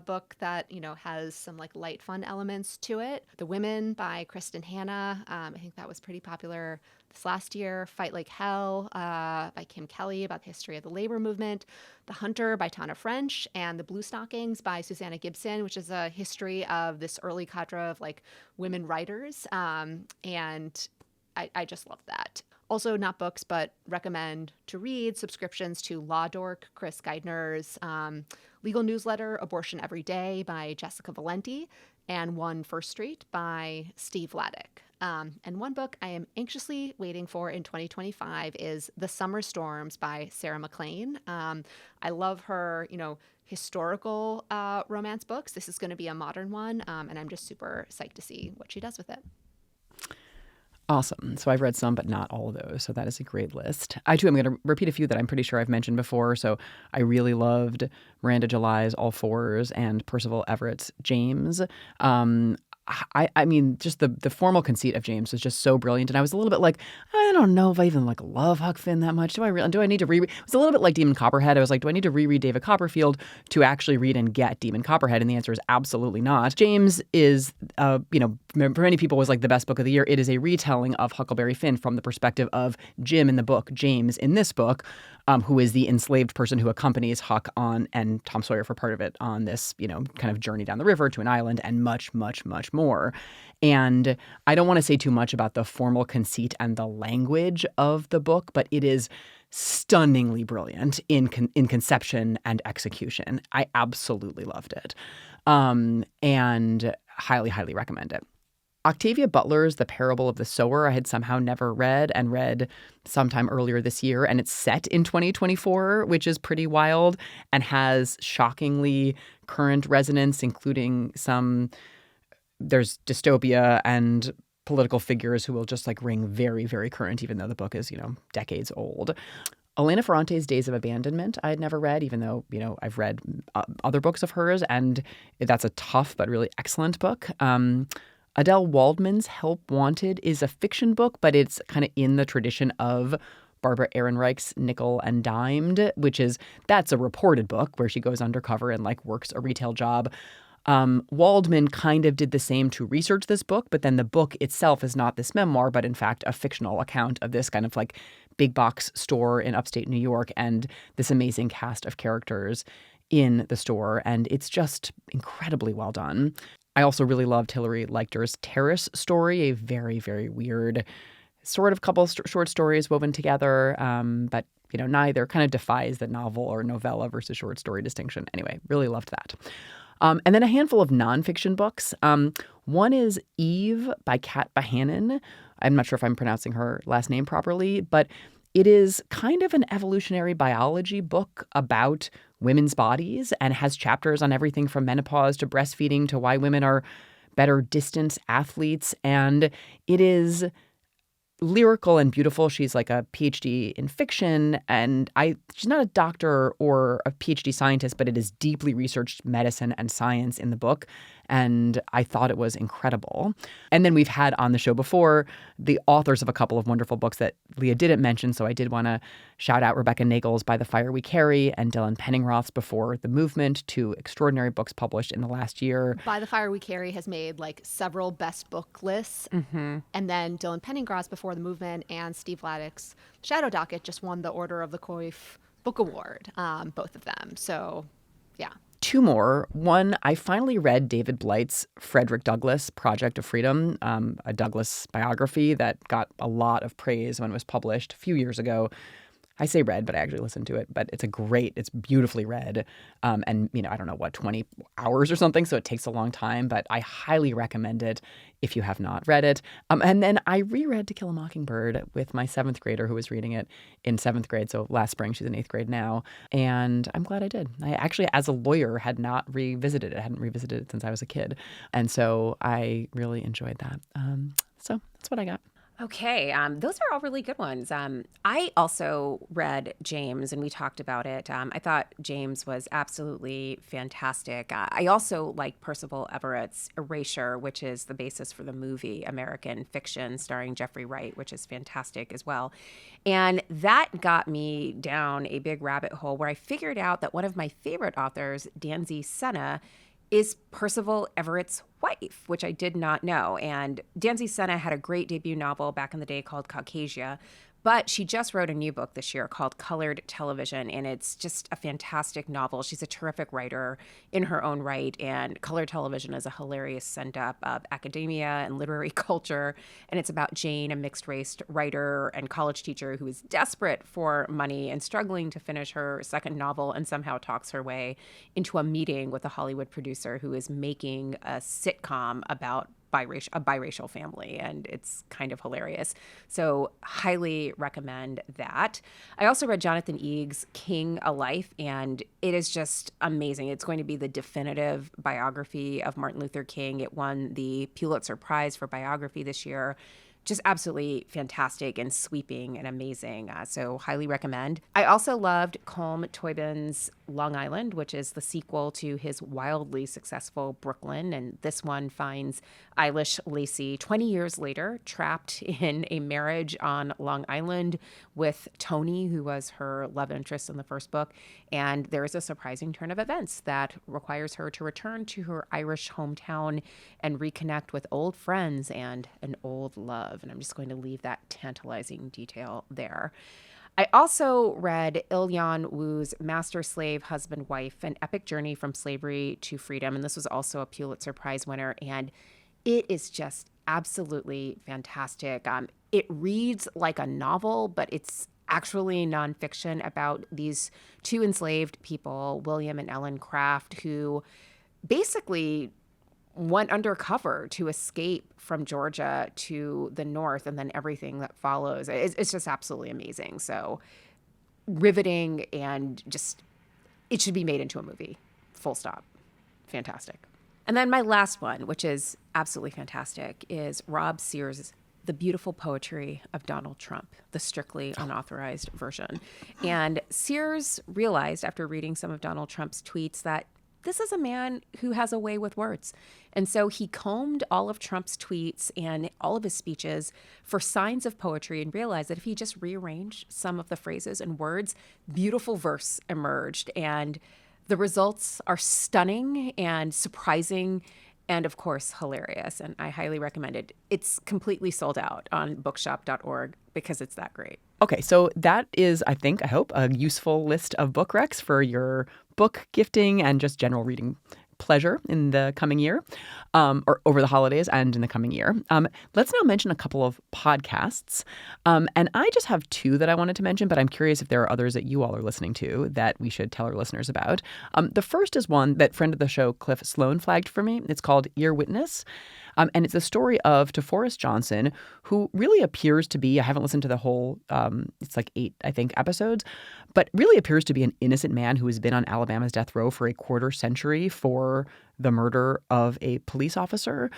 book that, has some like light fun elements to it. The Women by Kristen Hanna, I think that was pretty popular this last year. Fight Like Hell by Kim Kelly, about the history of the labor movement. The Hunter by Tana French, and The Blue Stockings by Susanna Gibson, which is a history of this early cadre of like women writers. And I just love that. Also, not books, but recommend to read subscriptions to Law Dork, Chris Geidner's legal newsletter, Abortion Every Day by Jessica Valenti, and One First Street by Steve Laddick. And one book I am anxiously waiting for in 2025 is The Summer Storms by Sarah McLean. I love her, historical romance books. This is going to be a modern one, and I'm just super psyched to see what she does with it. Awesome. So I've read some, but not all of those. So that is a great list. I, too, am going to repeat a few that I'm pretty sure I've mentioned before. So I really loved Miranda July's All Fours and Percival Everett's James. I mean, just the formal conceit of James was just so brilliant, and I was a little bit like, I don't know if I even like love Huck Finn that much. Do I need to reread? It was a little bit like Demon Copperhead. I was like, do I need to reread David Copperfield to actually read and get Demon Copperhead? And the answer is absolutely not. James is, for many people was like the best book of the year. It is a retelling of Huckleberry Finn from the perspective of Jim in the book, James in this book, who is the enslaved person who accompanies Huck on and Tom Sawyer for part of it on this, kind of journey down the river to an island and much, much, much more. And I don't want to say too much about the formal conceit and the language of the book, but it is stunningly brilliant in conception and execution. I absolutely loved it, and highly, highly recommend it. Octavia Butler's The Parable of the Sower I had somehow never read and read sometime earlier this year, and it's set in 2024, which is pretty wild and has shockingly current resonance, including there's dystopia and political figures who will just like ring very, very current, even though the book is, decades old. Elena Ferrante's Days of Abandonment I had never read, even though, I've read other books of hers, and that's a tough but really excellent book. Adele Waldman's Help Wanted is a fiction book, but it's kind of in the tradition of Barbara Ehrenreich's Nickel and Dimed, that's a reported book where she goes undercover and like works a retail job. Waldman kind of did the same to research this book, but then the book itself is not this memoir, but in fact a fictional account of this kind of like big box store in upstate New York and this amazing cast of characters in the store. And it's just incredibly well done. I also really loved Hilary Leichter's Terrace Story, a very, very weird sort of couple short stories woven together, but neither kind of defies the novel or novella versus short story distinction. Anyway, really loved that. And then a handful of nonfiction books. One is Eve by Kat Bahanin. I'm not sure if I'm pronouncing her last name properly, but it is kind of an evolutionary biology book about women's bodies and has chapters on everything from menopause to breastfeeding to why women are better distance athletes. And it is lyrical and beautiful. She's like a PhD in fiction, and she's not a doctor or a PhD scientist, but it is deeply researched medicine and science in the book. And I thought it was incredible. And then we've had on the show before the authors of a couple of wonderful books that Leah didn't mention. So I did want to shout out Rebecca Nagel's By the Fire We Carry and Dylan Penningroth's Before the Movement, two extraordinary books published in the last year. By the Fire We Carry has made like several best book lists. Mm-hmm. And then Dylan Penningroth's Before the Movement and Steve Vladek's Shadow Docket just won the Order of the Coif Book Award, both of them. So, yeah. Two more. One, I finally read David Blight's Frederick Douglass, Project of Freedom, a Douglass biography that got a lot of praise when it was published a few years ago. I say read, but I actually listened to it. But it's beautifully read. And, I don't know, 20 hours or something. So it takes a long time. But I highly recommend it if you have not read it. And then I reread To Kill a Mockingbird with my 7th grader who was reading it in 7th grade. So last spring, she's in 8th grade now. And I'm glad I did. I actually, as a lawyer, had not revisited it. I hadn't revisited it since I was a kid. And so I really enjoyed that. So that's what I got. Okay, those are all really good ones. I also read James, and we talked about it. I thought James was absolutely fantastic. I also like Percival Everett's Erasure, which is the basis for the movie American Fiction starring Jeffrey Wright, which is fantastic as well. And that got me down a big rabbit hole where I figured out that one of my favorite authors, Danzy Senna, is Percival Everett's wife, which I did not know. And Danzy Senna had a great debut novel back in the day called Caucasia, but she just wrote a new book this year called Colored Television, and it's just a fantastic novel. She's a terrific writer in her own right, and Colored Television is a hilarious send-up of academia and literary culture, and it's about Jane, a mixed-race writer and college teacher who is desperate for money and struggling to finish her second novel and somehow talks her way into a meeting with a Hollywood producer who is making a sitcom about a biracial family, and it's kind of hilarious. So highly recommend that. I also read Jonathan Eag's King: A Life, and it is just amazing. It's going to be the definitive biography of Martin Luther King. It won the Pulitzer Prize for biography this year. Just absolutely fantastic and sweeping and amazing. So highly recommend. I also loved Colm Toibin's Long Island, which is the sequel to his wildly successful Brooklyn. And this one finds Eilish Lacy 20 years later trapped in a marriage on Long Island with Tony, who was her love interest in the first book. And there is a surprising turn of events that requires her to return to her Irish hometown and reconnect with old friends and an old love. And I'm just going to leave that tantalizing detail there. I also read Ilyan Wu's Master Slave Husband Wife, an epic journey from slavery to freedom. And this was also a Pulitzer Prize winner. And it is just absolutely fantastic. It reads like a novel, but it's actually nonfiction about these two enslaved people, William and Ellen Craft, who basically went undercover to escape from Georgia to the north, and then everything that follows. It's just absolutely amazing. So riveting, and just, it should be made into a movie. Full stop. Fantastic. And then my last one, which is absolutely fantastic, is Rob Sears' The Beautiful Poetry of Donald Trump, the strictly unauthorized version. And Sears realized after reading some of Donald Trump's tweets that this is a man who has a way with words. And so he combed all of Trump's tweets and all of his speeches for signs of poetry and realized that if he just rearranged some of the phrases and words, beautiful verse emerged. And the results are stunning and surprising and, of course, hilarious. And I highly recommend it. It's completely sold out on bookshop.org because it's that great. Okay, so that is, I hope, a useful list of book recs for your book gifting and just general reading pleasure in the coming year, or over the holidays and in the coming year. Let's now mention a couple of podcasts. And I just have two that I wanted to mention, but I'm curious if there are others that you all are listening to that we should tell our listeners about. The first is one that friend of the show, Cliff Sloan, flagged for me. It's called Ear Witness. And it's a story of DeForest Johnson, who really appears to be, I haven't listened to the whole, it's like 8, I think, episodes, but really appears to be an innocent man who has been on Alabama's death row for a quarter century for the murder of a police officer.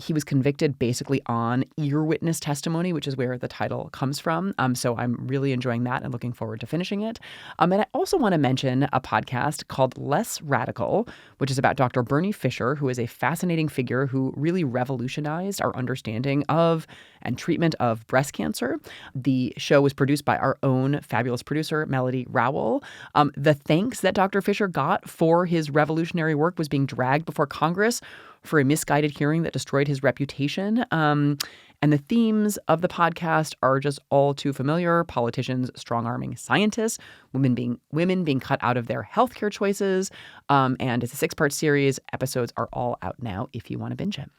He was convicted basically on ear witness testimony, which is where the title comes from. So I'm really enjoying that and looking forward to finishing it. And I also want to mention a podcast called Less Radical, which is about Dr. Bernie Fisher, who is a fascinating figure who really revolutionized our understanding of and treatment of breast cancer. The show was produced by our own fabulous producer, Melody Rowell. The thanks that Dr. Fisher got for his revolutionary work was being dragged before Congress for a misguided hearing that destroyed his reputation. And the themes of the podcast are just all too familiar. Politicians strong-arming scientists, women being cut out of their healthcare choices. And it's a 6-part series. Episodes are all out now if you want to binge it.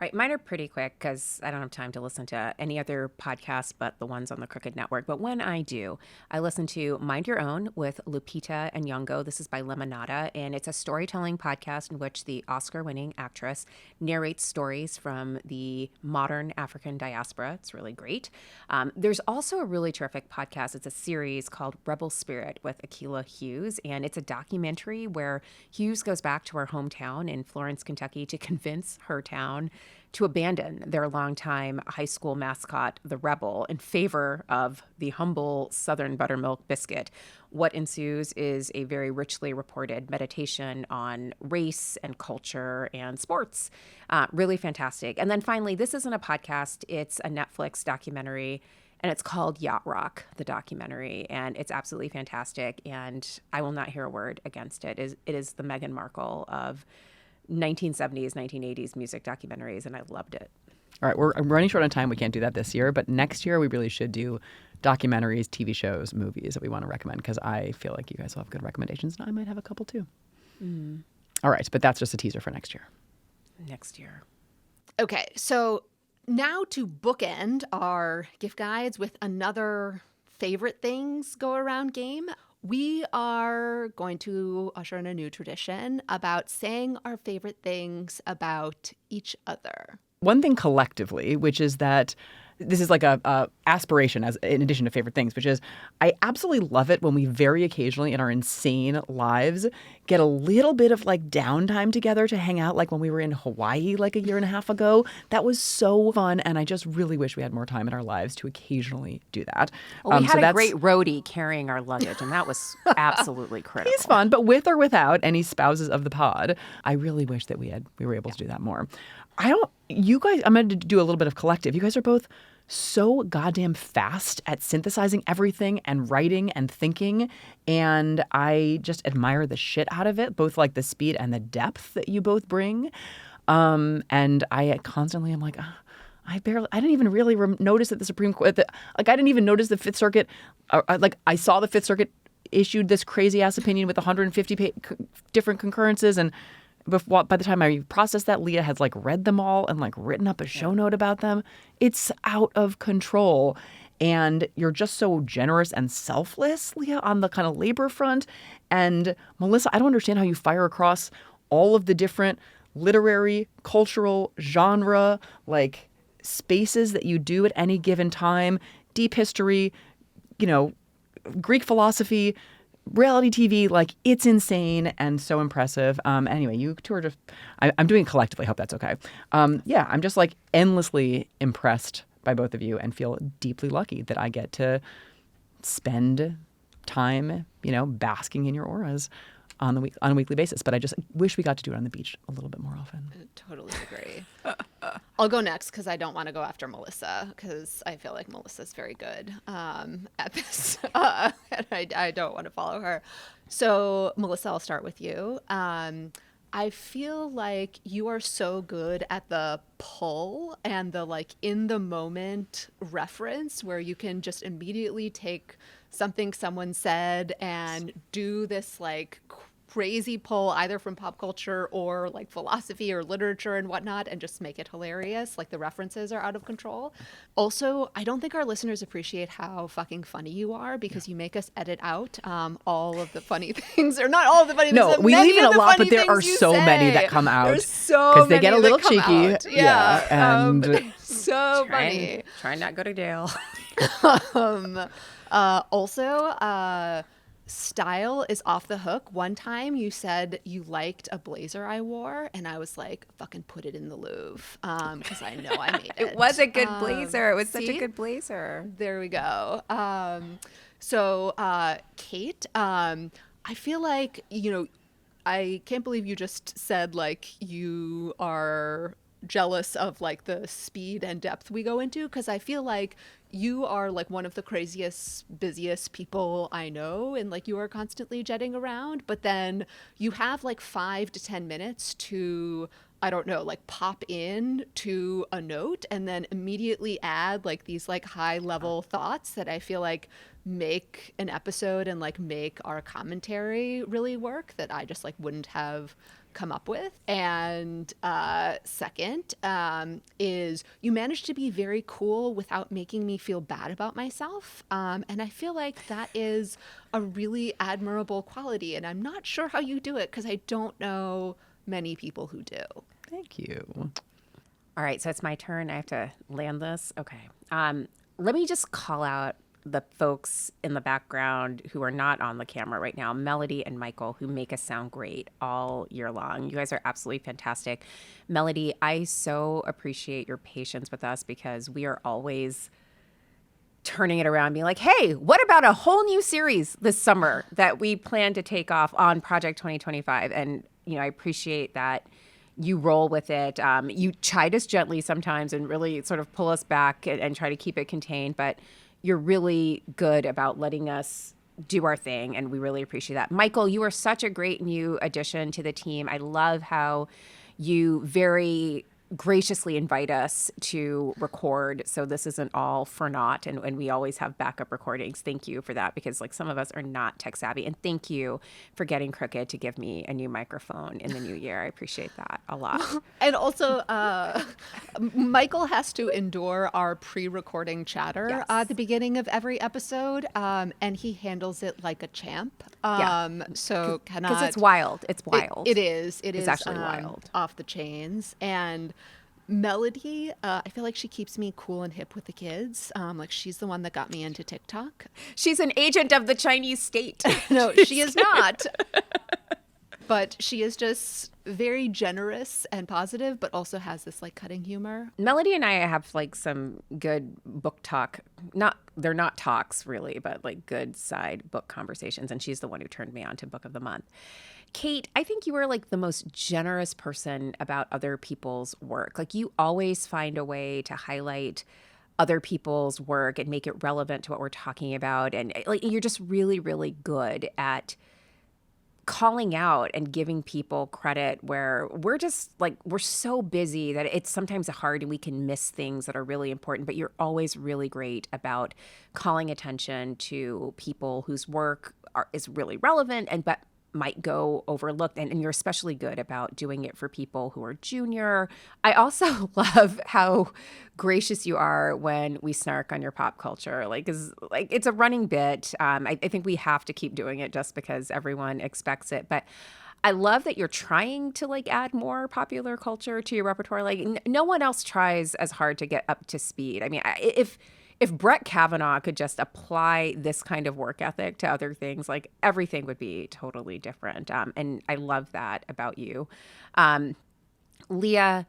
All right, mine are pretty quick because I don't have time to listen to any other podcasts but the ones on the Crooked Network. But when I do, I listen to Mind Your Own with Lupita and Nyong'o. This is by Lemonada, and it's a storytelling podcast in which the Oscar-winning actress narrates stories from the modern African diaspora. It's really great. There's also a really terrific podcast. It's a series called Rebel Spirit with Akilah Hughes, and it's a documentary where Hughes goes back to her hometown in Florence, Kentucky to convince her town to abandon their longtime high school mascot, the Rebel, in favor of the humble Southern buttermilk biscuit. What ensues is a very richly reported meditation on race and culture and sports. Really fantastic. And then finally, this isn't a podcast, it's a Netflix documentary, and it's called Yacht Rock, the documentary, and it's absolutely fantastic, and I will not hear a word against it. It is the Meghan Markle of 1970s, 1980s music documentaries, and I loved it. All right, we're running short on time. We can't do that this year, but next year we really should do documentaries, TV shows, movies that we want to recommend, because I feel like you guys will have good recommendations, and I might have a couple too. All right, but that's just a teaser for next year. Next year. Okay, so now to bookend our gift guides with another favorite things go around game. We are going to usher in a new tradition about saying our favorite things about each other. One thing collectively, which is that this is like a aspiration as in addition to favorite things, which is I absolutely love it when we very occasionally in our insane lives get a little bit of like downtime together to hang out, like when we were in Hawaii like a year and a half ago. That was so fun, and I just really wish we had more time in our lives to occasionally do that. Well, we had a great roadie carrying our luggage, and that was absolutely critical. He's fun, but with or without any spouses of the pod, I really wish that we were able to do that more. You guys, I'm going to do a little bit of collective. You guys are both so goddamn fast at synthesizing everything and writing and thinking. And I just admire the shit out of it, both like the speed and the depth that you both bring. And I constantly am like, I didn't even really notice that the Supreme Court, I didn't even notice the Fifth Circuit, I saw the Fifth Circuit issued this crazy ass opinion with 150 different concurrences. And by the time I processed that, Leah has like read them all and like written up a show note about them. It's out of control. And you're just so generous and selfless, Leah, on the kind of labor front. And Melissa, I don't understand how you fire across all of the different literary, cultural, genre, like spaces that you do at any given time. Deep history, Greek philosophy, reality TV, like it's insane and so impressive. Anyway, you two are just, I'm doing it collectively. I hope that's okay. Yeah, I'm just like endlessly impressed by both of you and feel deeply lucky that I get to spend time, basking in your auras on a weekly basis. But I just wish we got to do it on the beach a little bit more often. I totally agree. I'll go next because I don't want to go after Melissa because I feel like Melissa's very good at this. And I don't want to follow her. So Melissa, I'll start with you. I feel like you are so good at the pull and the like in the moment reference where you can just immediately take something someone said and do this like crazy pull either from pop culture or like philosophy or literature and whatnot and just make it hilarious. Like the references are out of control. Also, I don't think our listeners appreciate how fucking funny you are because you make us edit out all of the funny things, or not all of the funny things. No, we leave in a lot, but there are so many that come out. There's so because they get a little cheeky. Out. Yeah, and so funny. Try not go to jail. Also, style is off the hook. One time you said you liked a blazer I wore, and I was like, fucking put it in the Louvre because I know I made it. It was a good blazer. It was such a see? good blazer. There we go. So, Kate, I feel like, I can't believe you just said like you are jealous of like the speed and depth we go into, because I feel like you are like one of the craziest, busiest people I know, and like you are constantly jetting around, but then you have like 5 to 10 minutes to, I don't know, like pop in to a note and then immediately add like these like high level thoughts that I feel like make an episode and like make our commentary really work that I just like wouldn't have come up with. And second is you managed to be very cool without making me feel bad about myself. And I feel like that is a really admirable quality. And I'm not sure how you do it because I don't know many people who do. Thank you. All right, so it's my turn. I have to land this. Okay. Let me just call out the folks in the background who are not on the camera right now, Melody and Michael, who make us sound great all year long. You guys are absolutely fantastic. Melody, I so appreciate your patience with us because we are always turning it around, being like, hey, what about a whole new series this summer that we plan to take off on Project 2025? And, I appreciate that you roll with it. You chide us gently sometimes and really sort of pull us back and try to keep it contained, but you're really good about letting us do our thing, and we really appreciate that. Michael, you are such a great new addition to the team. I love how you very graciously invite us to record, so this isn't all for naught, and we always have backup recordings. Thank you for that, because like some of us are not tech savvy, and thank you for getting Crooked to give me a new microphone in the new year. I appreciate that a lot. And also, Michael has to endure our pre-recording chatter at the beginning of every episode, and he handles it like a champ. So because it's wild. It's wild. It is. It is actually wild. Off the chains. And Melody, I feel like she keeps me cool and hip with the kids. Like she's the one that got me into TikTok. She's an agent of the Chinese state. No, she is not. But she is just very generous and positive, but also has this like cutting humor. Melody and I have like some good book talk. They're not talks really, but like good side book conversations. And she's the one who turned me on to Book of the Month. Kate, I think you are like the most generous person about other people's work. Like you always find a way to highlight other people's work and make it relevant to what we're talking about. And like you're just really, really good at calling out and giving people credit where we're just like, we're so busy that it's sometimes hard and we can miss things that are really important, but you're always really great about calling attention to people whose work is really relevant and but might go overlooked. And you're especially good about doing it for people who are junior. I also love how gracious you are when we snark on your pop culture. Like, it's a running bit. I think we have to keep doing it just because everyone expects it. But I love that you're trying to like add more popular culture to your repertoire. Like no one else tries as hard to get up to speed. I mean, if Brett Kavanaugh could just apply this kind of work ethic to other things, like everything would be totally different. And I love that about you. Leah,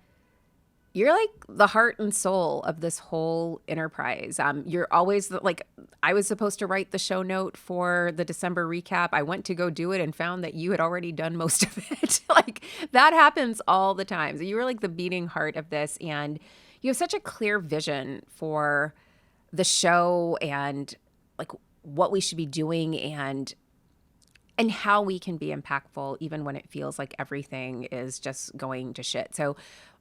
you're like the heart and soul of this whole enterprise. You're always like, I was supposed to write the show note for the December recap. I went to go do it and found that you had already done most of it. Like that happens all the time. So you were like the beating heart of this. And you have such a clear vision for the show and like what we should be doing and how we can be impactful even when it feels like everything is just going to shit. So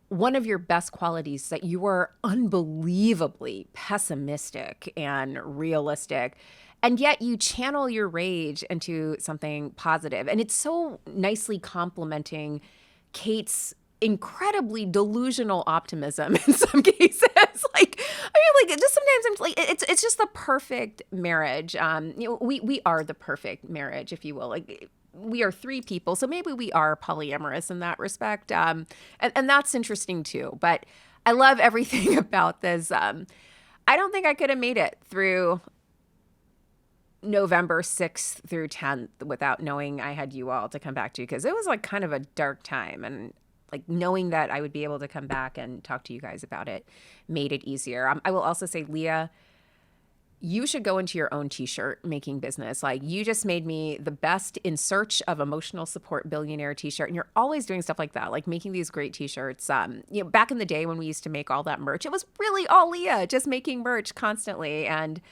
one of your best qualities is that you are unbelievably pessimistic and realistic, and yet you channel your rage into something positive. And it's so nicely complementing Kate's incredibly delusional optimism in some cases. Like, I mean, like just sometimes I'm like, it's just the perfect marriage. We are the perfect marriage, if you will. Like we are three people, so maybe we are polyamorous in that respect. And that's interesting too. But I love everything about this. I don't think I could have made it through November 6th through 10th without knowing I had you all to come back to, because it was like kind of a dark time, and like knowing that I would be able to come back and talk to you guys about it made it easier. I will also say, Leah, you should go into your own t-shirt making business. Like you just made me the best in search of emotional support billionaire t-shirt. And you're always doing stuff like that, like making these great t-shirts. Back in the day when we used to make all that merch, it was really all Leah, just making merch constantly. And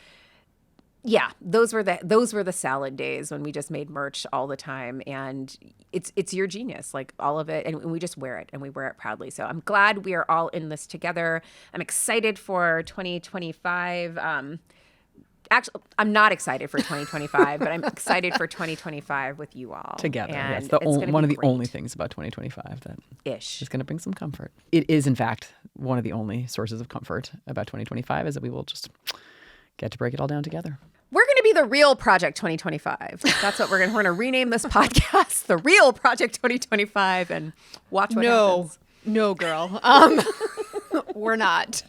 yeah, those were the salad days when we just made merch all the time, and it's your genius, like all of it, and we just wear it and we wear it proudly. So I'm glad we are all in this together. I'm excited for 2025. Actually, I'm not excited for 2025, but I'm excited for 2025 with you all Together. And That's one of the great. only things about 2025 that Ish. is going to bring some comfort. It is, in fact, one of the only sources of comfort about 2025 is that we will just get to break it all down together. We're going to be the real Project 2025. That's what we're going to rename this podcast, the real Project 2025, and watch what happens. No, girl. We're not.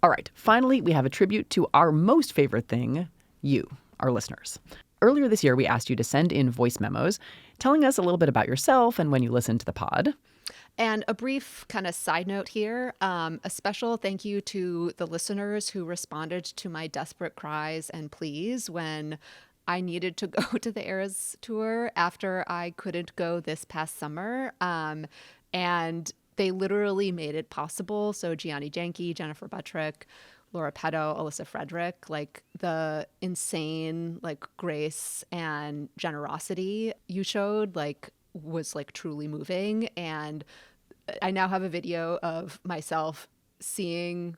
All right. Finally, we have a tribute to our most favorite thing, you, our listeners. Earlier this year, we asked you to send in voice memos telling us a little bit about yourself and when you listen to the pod. And a brief kind of side note here, a special thank you to the listeners who responded to my desperate cries and pleas when I needed to go to the Eras tour after I couldn't go this past summer. And they literally made it possible. So Gianni Janke, Jennifer Buttrick, Laura Petto, Alyssa Frederick, like the insane like grace and generosity you showed, like was like truly moving. And I now have a video of myself seeing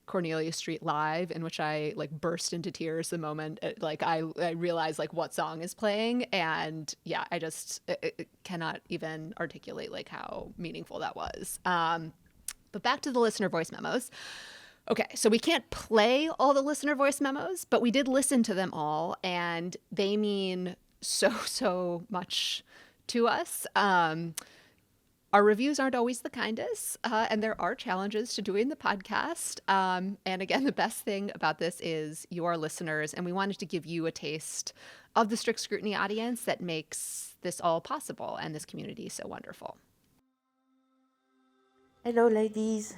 Cornelia Street live in which I like burst into tears the moment like I realized like what song is playing. And yeah, I just cannot even articulate like how meaningful that was. But back to the listener voice memos. Okay, so we can't play all the listener voice memos, but we did listen to them all, and they mean so much to us. Our reviews aren't always the kindest, and there are challenges to doing the podcast. And again, the best thing about this is you are listeners, and we wanted to give you a taste of the Strict Scrutiny audience that makes this all possible and this community so wonderful. Hello, ladies.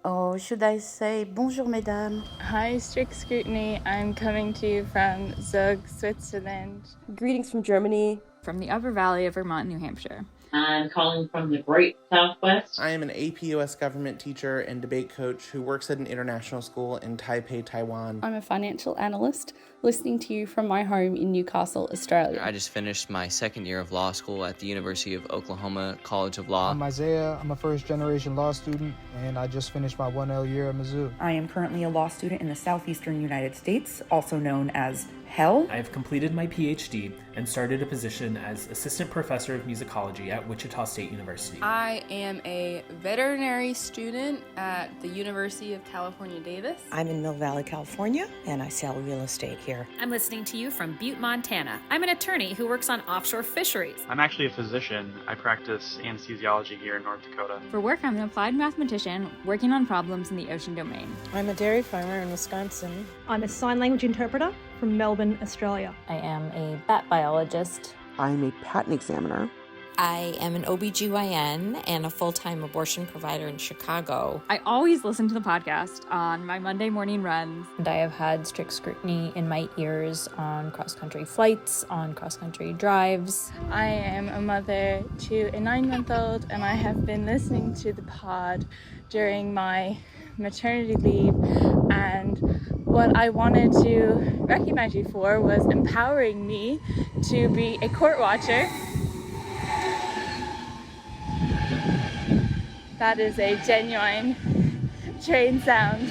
Or should I say bonjour, mesdames? Hi, Strict Scrutiny. I'm coming to you from Zug, Switzerland. Greetings from Germany. From the Upper Valley of Vermont, New Hampshire. I'm calling from the Great Southwest. I am an AP US government teacher and debate coach who works at an international school in Taipei, Taiwan. I'm a financial analyst listening to you from my home in Newcastle, Australia. I just finished my second year of law school at the University of Oklahoma College of Law. I'm Isaiah. I'm a first-generation law student, and I just finished my 1L year at Mizzou. I am currently a law student in the southeastern United States, also known as Hell. I have completed my PhD and started a position as assistant professor of musicology at Wichita State University. I am a veterinary student at the University of California, Davis. I'm in Mill Valley, California, and I sell real estate here. I'm listening to you from Butte, Montana. I'm an attorney who works on offshore fisheries. I'm actually a physician. I practice anesthesiology here in North Dakota. For work, I'm an applied mathematician working on problems in the ocean domain. I'm a dairy farmer in Wisconsin. I'm a sign language interpreter from Melbourne, Australia. I am a bat biologist. I'm a patent examiner. I am an OBGYN and a full-time abortion provider in Chicago. I always listen to the podcast on my Monday morning runs. And I have had Strict Scrutiny in my ears on cross-country flights, on cross-country drives. I am a mother to a 9-month-old, and I have been listening to the pod during my maternity leave, and what I wanted to recognize you for was empowering me to be a court watcher. That is a genuine train sound.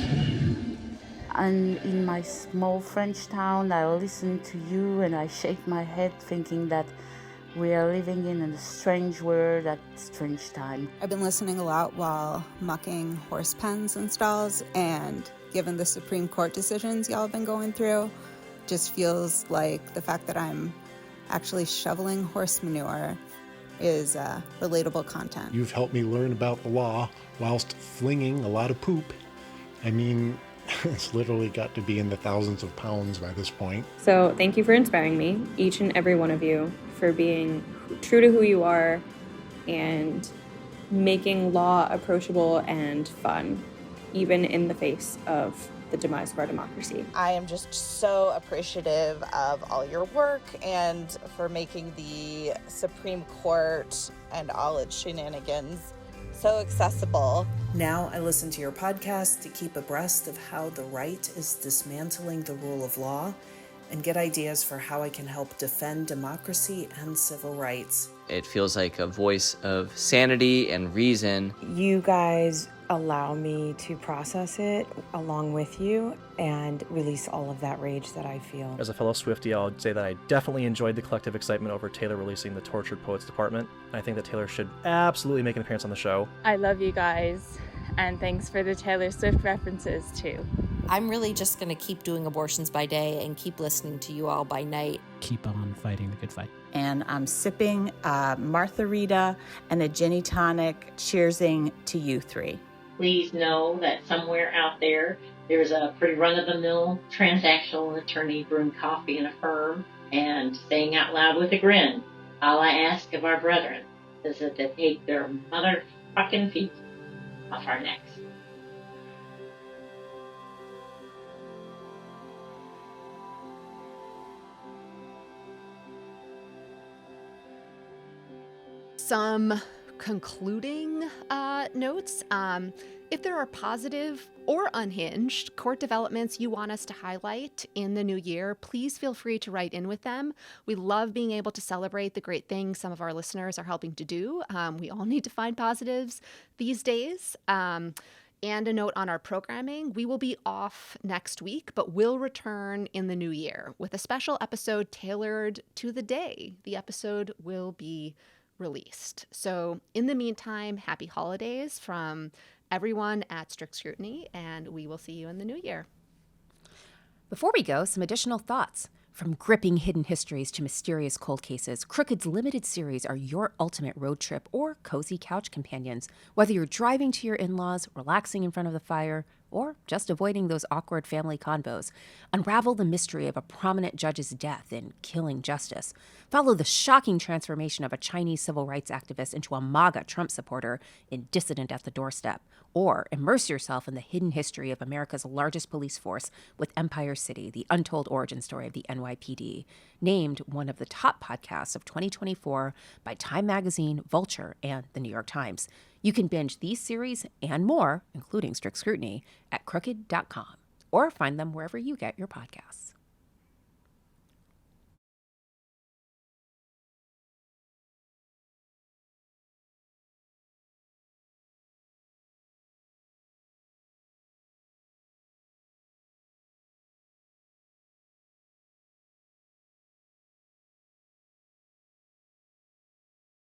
And in my small French town, I listen to you and I shake my head thinking that we are living in a strange world at a strange time. I've been listening a lot while mucking horse pens and stalls, and given the Supreme Court decisions y'all have been going through, just feels like the fact that I'm actually shoveling horse manure is relatable content. You've helped me learn about the law whilst flinging a lot of poop. I mean, it's literally got to be in the thousands of pounds by this point. So thank you for inspiring me, each and every one of you, for being true to who you are and making law approachable and fun, even in the face of the demise of our democracy. I am just so appreciative of all your work and for making the Supreme Court and all its shenanigans so accessible. Now I listen to your podcast to keep abreast of how the right is dismantling the rule of law and get ideas for how I can help defend democracy and civil rights. It feels like a voice of sanity and reason. You guys allow me to process it along with you and release all of that rage that I feel. As a fellow Swiftie, I'll say that I definitely enjoyed the collective excitement over Taylor releasing the Tortured Poets Department. I think that Taylor should absolutely make an appearance on the show. I love you guys, and thanks for the Taylor Swift references too. I'm really just going to keep doing abortions by day and keep listening to you all by night. Keep on fighting the good fight. And I'm sipping a Martha Rita and a Jenny Tonic, cheersing to you three. Please know that somewhere out there, there's a pretty run-of-the-mill transactional attorney brewing coffee in a firm and saying out loud with a grin, all I ask of our brethren is that they take their motherfucking feet off our necks. Some concluding notes. If there are positive or unhinged court developments you want us to highlight in the new year, please feel free to write in with them. We love being able to celebrate the great things some of our listeners are helping to do. We all need to find positives these days. And a note on our programming, we will be off next week, but we'll return in the new year with a special episode tailored to the day the episode will be released. So in the meantime, happy holidays from everyone at Strict Scrutiny, and we will see you in the new year. Before we go, some additional thoughts. From gripping hidden histories to mysterious cold cases, Crooked's limited series are your ultimate road trip or cozy couch companions. Whether you're driving to your in-laws, relaxing in front of the fire, or just avoiding those awkward family convos, unravel the mystery of a prominent judge's death in Killing Justice. Follow the shocking transformation of a Chinese civil rights activist into a MAGA Trump supporter in Dissident at the Doorstep. Or immerse yourself in the hidden history of America's largest police force with Empire City, the untold origin story of the NYPD, named one of the top podcasts of 2024 by Time Magazine, Vulture, and the New York Times. You can binge these series and more, including Strict Scrutiny, at crooked.com or find them wherever you get your podcasts.